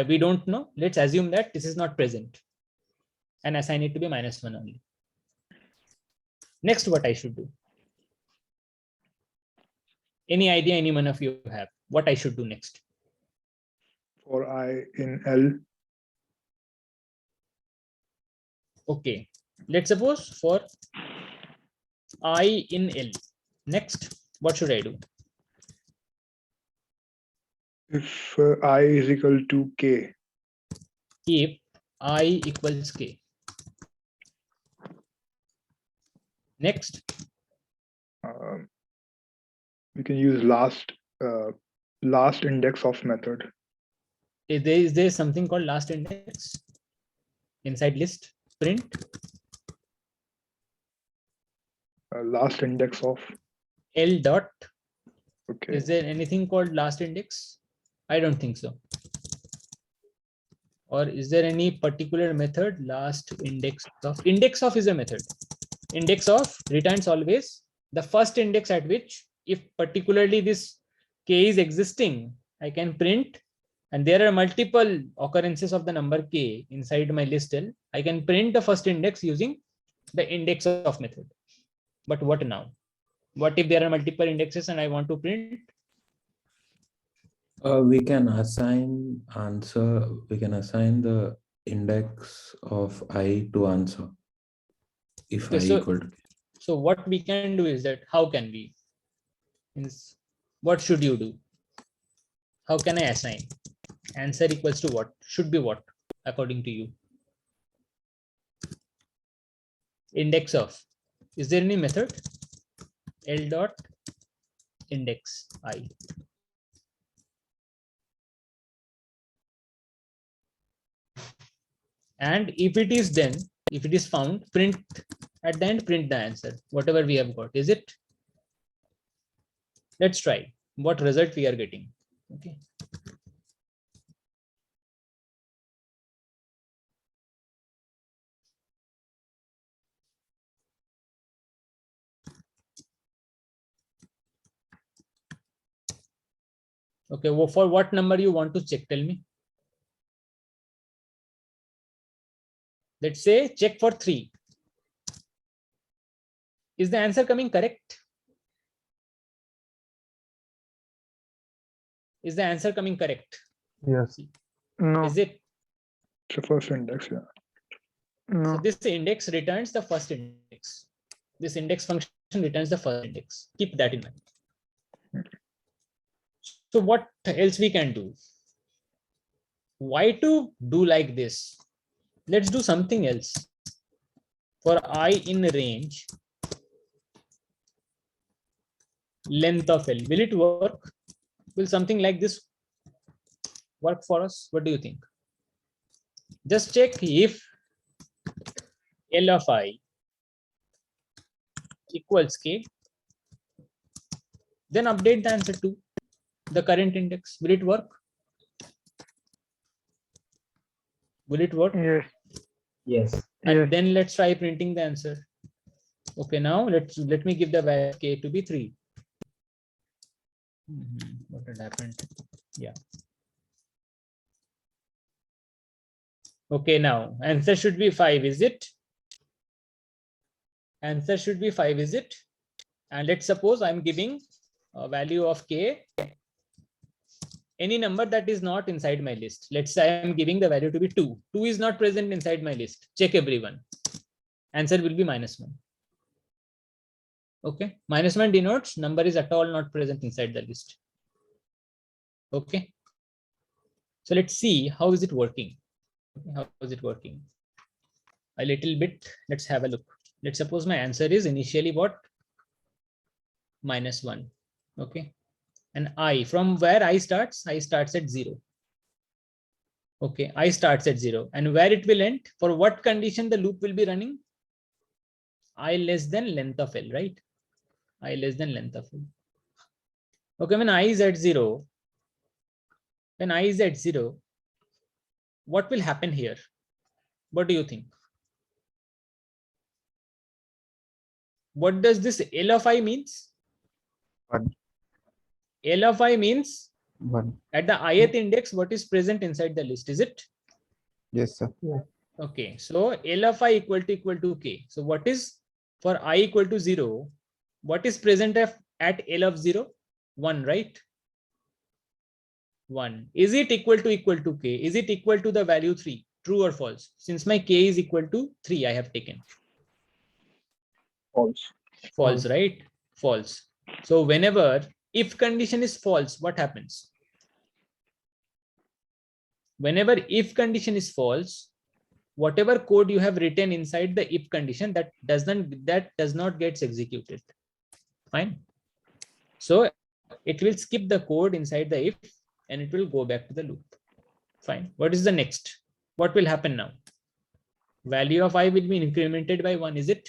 A: We don't know. Let's assume that this is not present and assign it to be -1 only. Next, what I should do? Any idea any one of you have what I should do next?
I: For I in L.
A: Okay, let's suppose for I in L. Next, what should I do?
I: If I is equal to K.
A: If I equals K. Next,
I: We can use last index of method.
A: is there something called last index inside list? Print
I: Last index of.
A: L dot.
I: Okay.
A: Is there anything called last index? I don't think so. Or is there any particular method? Last index of. Index of is a method. Index of returns always the first index at which, if particularly this K is existing, I can print, and there are multiple occurrences of the number K inside my list L, I can print the first index using the index of method. But what now? What if there are multiple indexes and I want to print?
G: We can assign answer. We can assign the index of I to answer. If
A: Okay,
G: I equal to K.
A: so what we can do is that how can we? Means what should you do? How can I assign? Answer equals to what? Should be what according to you? Index of. Is there any method? L dot index I. And if it is then, if it is found, print at the end, print the answer, whatever we have got. Is it? Let's try what result we are getting. Okay. Okay, well, for what number you want to check? Tell me. Let's say check for 3. Is the answer coming correct? Is the answer coming correct?
F: Yes. No.
A: Is it?
I: It's the first index, yeah.
F: No.
A: So this index returns the first index. This index function returns the first index. Keep that in mind. So what else we can do? Why to do like this? Let's do something else. For I in range, length of L, will it work? Will something like this work for us? What do you think? Just check if L of I equals K, then update the answer to the current index. Will it work? Will it work?
F: Yes.
J: Yes.
A: And
F: Yes.
A: then let's try printing the answer. Okay, now let me give the value K to be 3. What had happened? Yeah. Okay, now answer should be 5, is it? Answer should be 5, is it? And let's suppose I'm giving a value of K, any number that is not inside my list. Let's say I'm giving the value to be 2. 2 is not present inside my list. Check everyone. Answer will be -1. Okay, -1 denotes number is at all not present inside the list. Okay, so let's see how is it working. How is it working? A little bit. Let's have a look. Let's suppose my answer is initially what? -1. Okay, and I, from where I starts at 0. Okay, I starts at 0, and where it will end? For what condition the loop will be running? I less than length of L, right? I less than length of L. Okay, when I is at 0, what will happen here? What do you think? What does this L of I means?
F: One.
A: L of I means
F: 1.
A: At the ith index, what is present inside the list? Is it?
F: Yes, sir.
A: Okay, so L of I equal to K. So what is for I equal to 0? What is present at L of 0? 1, right? 1. Is it equal to K? Is it equal to the value 3? True or false? Since my K is equal to 3, I have taken.
I: False.
A: False, right? False. So whenever if condition is false, what happens? Whenever if condition is false, whatever code you have written inside the if condition, that does not get executed. Fine. So it will skip the code inside the if and it will go back to the loop. Fine. What is the next? What will happen now? Value of I will be incremented by 1, is it?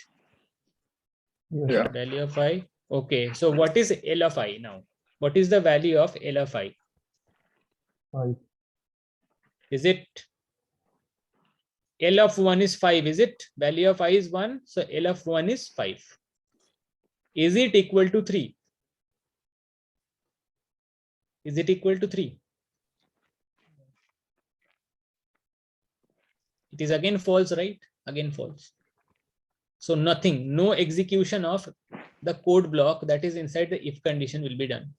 I: Yeah.
A: Value of I. Okay. So what is L of I now? What is the value of L of I?
F: 5.
A: Is it L of 1 is 5? Is it? Value of I is 1. So L of 1 is 5. Is it equal to 3? Is it equal to 3? It is again false, right? Again false. So nothing, no execution of the code block that is inside the if condition will be done.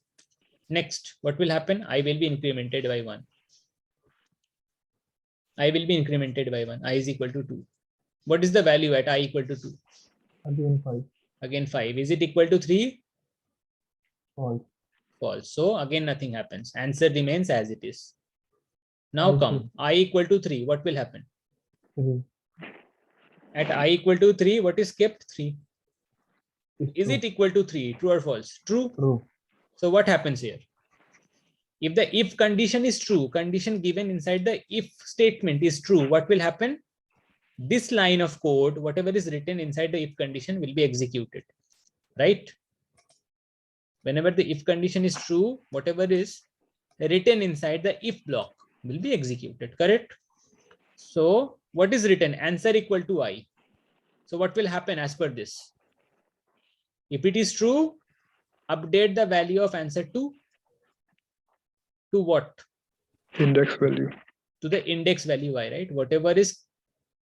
A: Next, what will happen? I will be incremented by 1. I will be incremented by 1. I is equal to 2. What is the value at I equal to 2?
F: Again 5.
A: Again 5. Is it equal to 3?
F: False.
A: False. So again nothing happens. Answer remains as it is. Now
F: I
A: come I equal to 3. What will happen?
F: 3.
A: At I equal to 3, what is kept? 3. Is
F: true.
A: it equal to 3? True or false? True.
F: True.
A: So what happens here? If the if condition is true, condition given inside the if statement is true, what will happen? This line of code, whatever is written inside the if condition will be executed, right? Whenever the if condition is true, whatever is written inside the if block will be executed, correct? So what is written? Answer equal to I. So what will happen as per this? If it is true, update the value of answer to what?
I: Index value.
A: To the index value I, right? Whatever is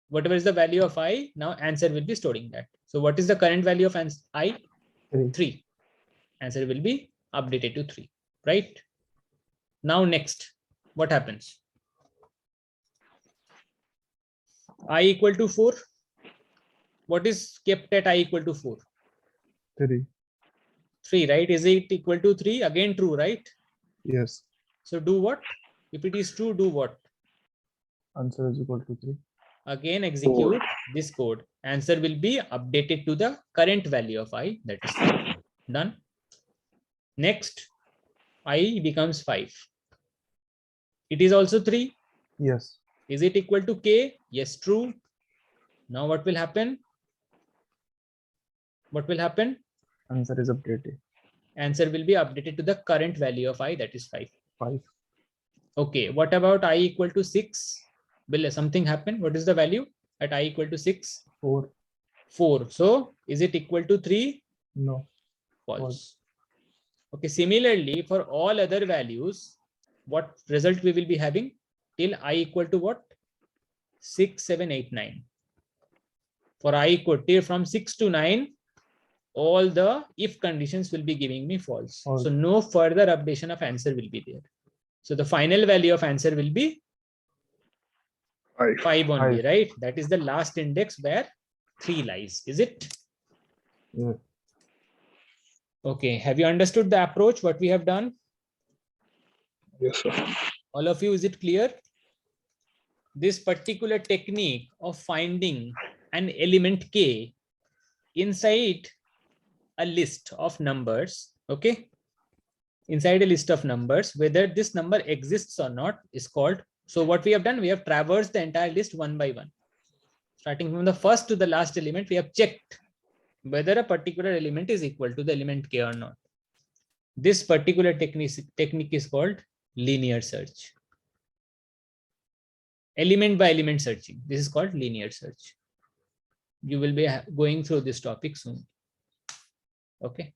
A: the value of I, now answer will be storing that. So what is the current value of I? 3. Answer will be updated to 3, right? Now next, what happens? I equal to 4. What is kept at I equal to 4?
F: 3.
A: 3, right? Is it equal to 3? Again true, right?
F: Yes.
A: So do what? If it is true, do what?
F: Answer is equal to 3.
A: Again execute this code. Answer will be updated to the current value of I, that is 5. Done. Next, I becomes 5. It is also 3.
F: Yes.
A: Is it equal to K? Yes, true. Now what will happen? What will happen?
F: Answer is updated.
A: Answer will be updated to the current value of I, that is 5.
F: 5.
A: Okay, what about I equal to 6? Will something happen? What is the value at I equal to 6?
F: 4.
A: 4. So is it equal to 3?
F: No.
A: False. Okay, similarly, for all other values, what result we will be having till I equal to what? 6, 7, 8, 9. For I equal till from 6 to 9, all the if conditions will be giving me false. So no further updation of answer will be there. So the final value of answer will be 5 only, right? That is the last index where 3 lies. Is it?
F: Yeah.
A: Okay. Have you understood the approach, what we have done?
I: Yes, sir.
A: All of you, is it clear? This particular technique of finding an element K inside a list of numbers, okay? Inside a list of numbers, whether this number exists or not is called. So what we have done, we have traversed the entire list one by one. Starting from the first to the last element, we have checked whether a particular element is equal to the element K or not. This particular technique is called linear search. Element by element searching. This is called linear search. You will be going through this topic soon. Okay.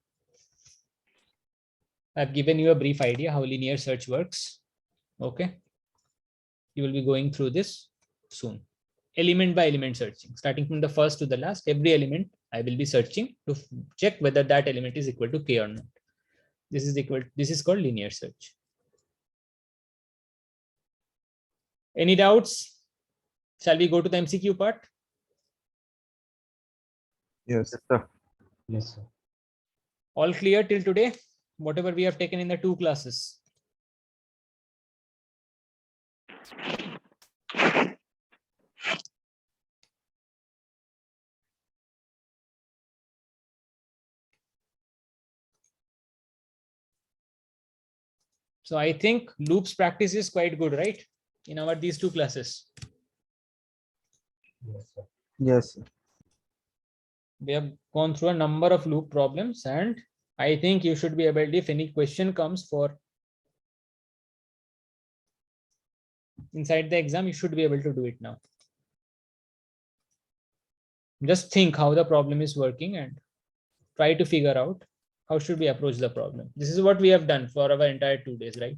A: I've given you a brief idea how linear search works. Okay. You will be going through this soon. Element by element searching, starting from the first to the last, every element I will be searching to check whether that element is equal to k or not. This is called linear search. Any doubts? Shall we go to the MCQ part?
F: Yes.
C: sir.
J: Yes, sir.
A: All clear till today? Whatever we have taken in the 2 classes. So I think loops practice is quite good, right? In our these 2 classes.
J: Yes, sir.
F: Yes.
A: We have gone through a number of loop problems, and I think you should be able to, if any question comes for inside the exam, you should be able to do it now. Just think how the problem is working and try to figure out how should we approach the problem. This is what we have done for our entire 2 days, right?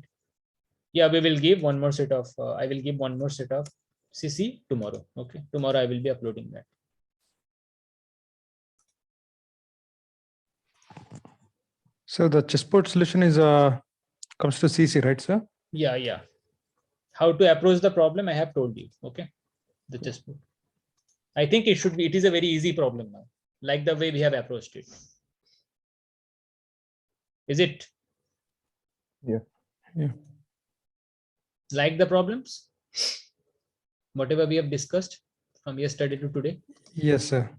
A: Yeah, we will give one more set of, I will give one more set of CC tomorrow. Okay, tomorrow I will be uploading that.
K: So the chessboard solution is comes to CC, right, sir?
A: Yeah. How to approach the problem, I have told you. Okay, the chessboard. I think it is a very easy problem now, like the way we have approached it. Is it?
F: Yeah.
A: Like the problems? Whatever we have discussed from yesterday to today?
K: Yes, sir.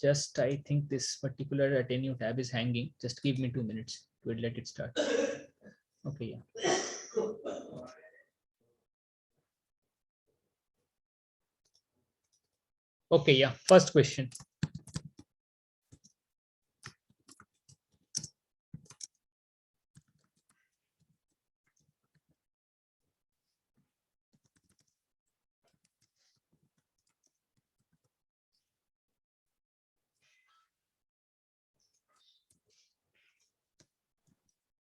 A: Just, I think this particular Ateneo tab is hanging. Just give me 2 minutes. We'll let it start. Okay, yeah. Okay, yeah. First question.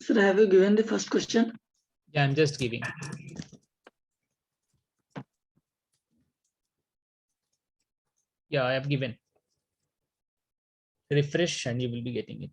L: Sir, have you given the first question?
A: Yeah, I'm just giving. Yeah, I have given. Refresh and you will be getting it.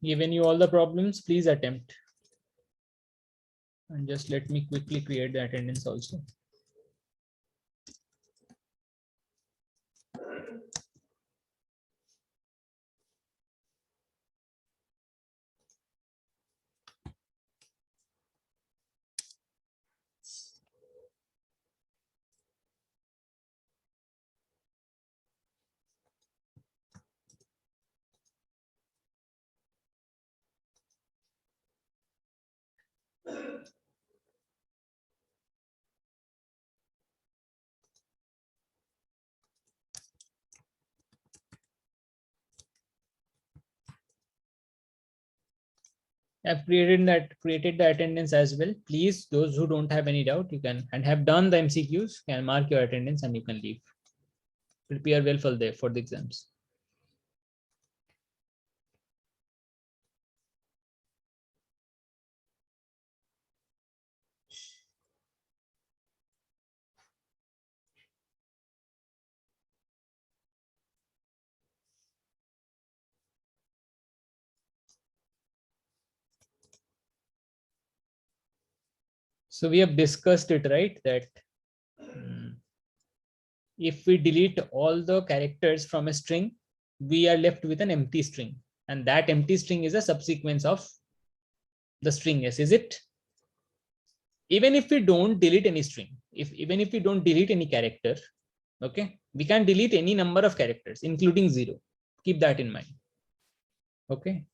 A: Given you all the problems, please attempt. And just let me quickly create the attendance also. I've created the attendance as well. Please, those who don't have any doubt, you can and have done the MCQs can mark your attendance and you can leave. Prepare well for the exams. So we have discussed it, right? That if we delete all the characters from a string, we are left with an empty string, and that empty string is a subsequence of the string s, is it? Even if we don't delete any string, even if we don't delete any character, okay, we can delete any number of characters, including 0. Keep that in mind. Okay,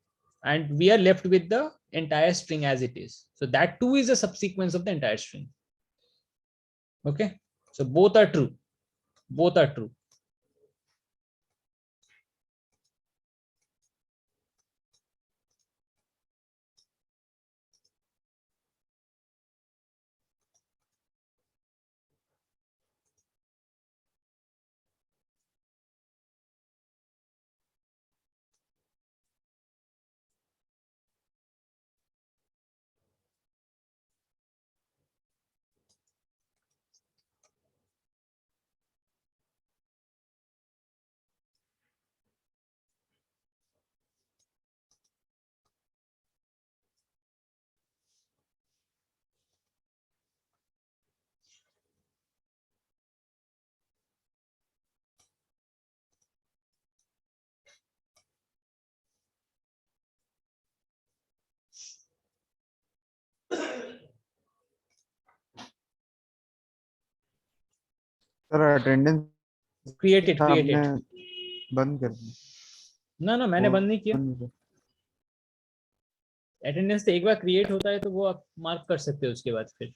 A: and we are left with the entire string as it is. So that too is a subsequence of the entire string. Okay, so both are true. Both are true.
F: Sir attendance
A: Created.
F: बंद कर दी।
A: ना मैंने बंद नहीं किया। Attendance तो एक बार create होता है तो वो आप मार्क कर सकते हो उसके बाद फिर।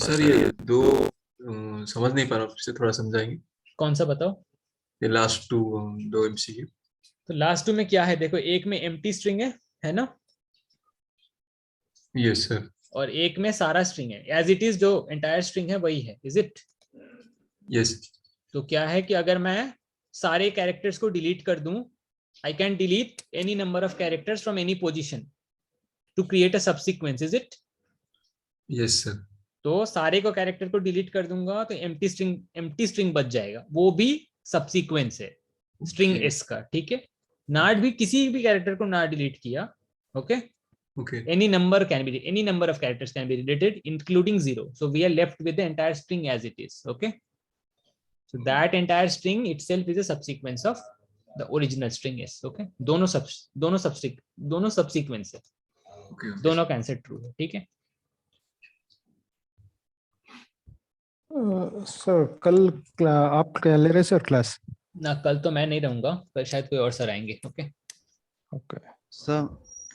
E: सर ये दो समझ नहीं पा रहा, फिर से थोड़ा समझाएंगे?
A: कौन सा बताओ?
E: ये लास्ट दो एमसीक्यू।
A: तो लास्ट 2 में क्या है देखो, एक में एम्प्टी स्ट्रिंग है ना?
E: Yes sir.
A: और एक में सारा स्ट्रिंग है, एज इट इज जो एंटायर स्ट्रिंग है वही है, इज इट?
E: यस।
A: तो क्या है कि अगर मैं सारे कैरेक्टर्स को डिलीट कर दूं, I can delete any number of characters from any position to create a subsequence, is it?
E: Yes sir.
A: तो सारे को कैरेक्टर को डिलीट कर दूंगा तो एम्प्टी स्ट्रिंग बच जाएगा, वो भी सबसीक्वेंस है स्ट्रिंग एस का, ठीक है? नॉट भी किसी भी कैरेक्टर को ना डिलीट किया, okay?
E: Okay.
A: Any number of characters can be deleted, including 0. So we are left with the entire string as it is. Okay. So that entire string itself is a subsequence of the original string is. Okay. दोनों subsequence है.
E: Okay.
A: दोनों का answer true है, ठीक है?
K: Sir कल आप ले रहे सर क्लास?
A: ना कल तो मैं नहीं रहूंगा, कल शायद कोई और सर आएंगे। ओके
K: ओके
C: सर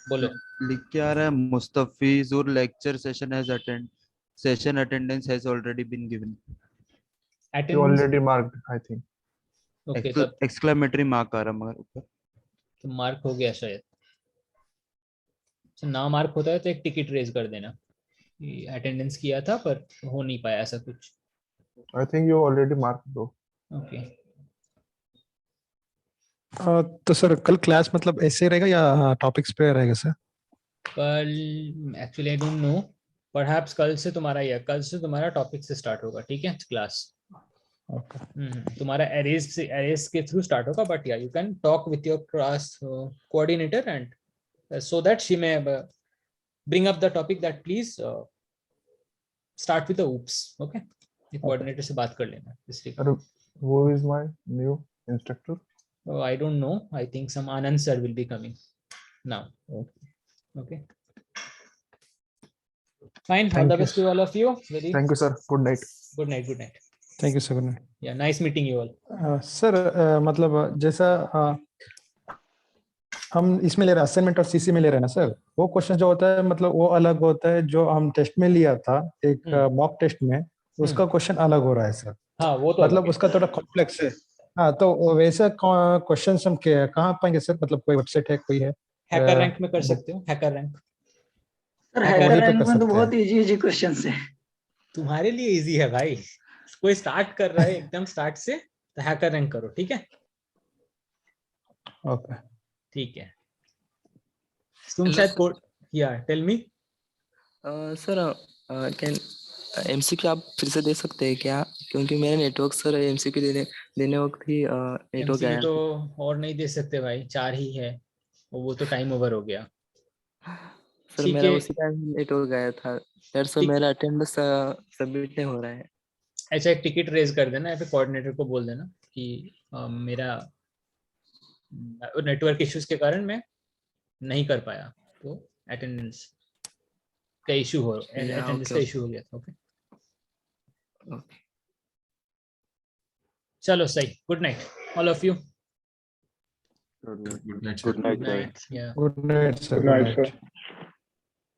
A: बोलो।
C: लिख के आ रहा है Mustafizur lecture session attendance has already been given.
F: You already marked, I think.
A: Okay तब
C: एक्सक्लेमेटरी मार्क आ रहा मगर ऊपर।
A: तो मार्क हो गया शायद। ना मार्क होता है तो एक टिकट रेज कर देना, अटेंडेंस किया था पर हो नहीं पाया ऐसा कुछ।
F: I think you already marked though.
A: Okay
K: तो सर कल क्लास मतलब ऐसे रहेगा या टॉपिक्स पे रहेगा सर?
A: कल actually I don't know, perhaps कल से तुम्हारा टॉपिक से स्टार्ट होगा, ठीक है क्लास? तुम्हारा एरेज के थ्रू स्टार्ट होगा, बट या you can talk with your class coordinator and so that she may bring up the topic that please start with the oops, okay? Coordinator से बात कर लेना इसलिए।
F: Who is my new instructor?
A: I don't know, I think some Anand sir will be coming now. Okay fine, all the best to all of you.
F: Thank you sir, good night.
A: Good night.
K: Thank you sir, good night.
A: Yeah, nice meeting you all.
K: Sir मतलब जैसा हम इसमें ले रहे हैं assignment और CC में ले रहे हैं ना सर, वो क्वेश्चन जो होता है मतलब वो अलग होता है, जो हम टेस्ट में लिया था एक मॉक टेस्ट में उसका क्वेश्चन अलग हो रहा है सर।
A: हाँ वो तो
K: मतलब उसका थोड़ा कॉम्प्लेक्स है। हाँ, तो वैसा क्वेश्चन हम कहाँ पाएंगे सर? मतलब कोई वेबसाइट है, कोई है?
A: हैकर रैंक में कर सकते हो, hacker rank.
L: Sir
A: hacker
L: hacker
K: वहीं पे
L: रैंक
K: कर
L: में तो
K: सकते
L: बहुत
K: हैं।
L: इजी क्वेश्चंस है।
A: तुम्हारे लिए इजी है भाई, कोई स्टार्ट कर रहा है एकदम स्टार्ट से तो हैकर रैंक करो, ठीक है?
K: ओके।
A: ठीक है, तुम शायद कोड, या tell me.
M: Sir can MCQ आप फिर से दे सकते हैं क्या? क्योंकि मेरा नेटवर्क सर एमसीक्यू देने वक्त ही नेटवर्क
A: एमसीक्यू
M: गया
A: तो
M: था।
A: और नहीं दे सकते भाई, 4 ही है, वो तो टाइम ओवर हो गया।
M: सर
A: ठीक
M: मेरा
A: है,
M: उसी टाइम नेटवर्क गया था, दैट्स व्हाई
A: ठीक,
M: मेरा अटेंडेंस सबमिट नहीं हो रहा है।
A: ऐसा एक टिकट रेज कर देना या फिर कोऑर्डिनेटर को बोल देना कि मेरा नेटवर्क इश्यूज के कारण मैं नहीं कर पाया, तो अटेंडेंस का इशू हो,
M: या
A: अटेंडेंस
M: ओके
A: का
M: ओके
A: इशू हो गया था। Okay,
M: okay.
A: चलो सही, good night all of you.
C: Good night
A: good
C: sir.
A: Night, या
K: good night sir,
I: Good
K: good
I: night, sir.
K: Night.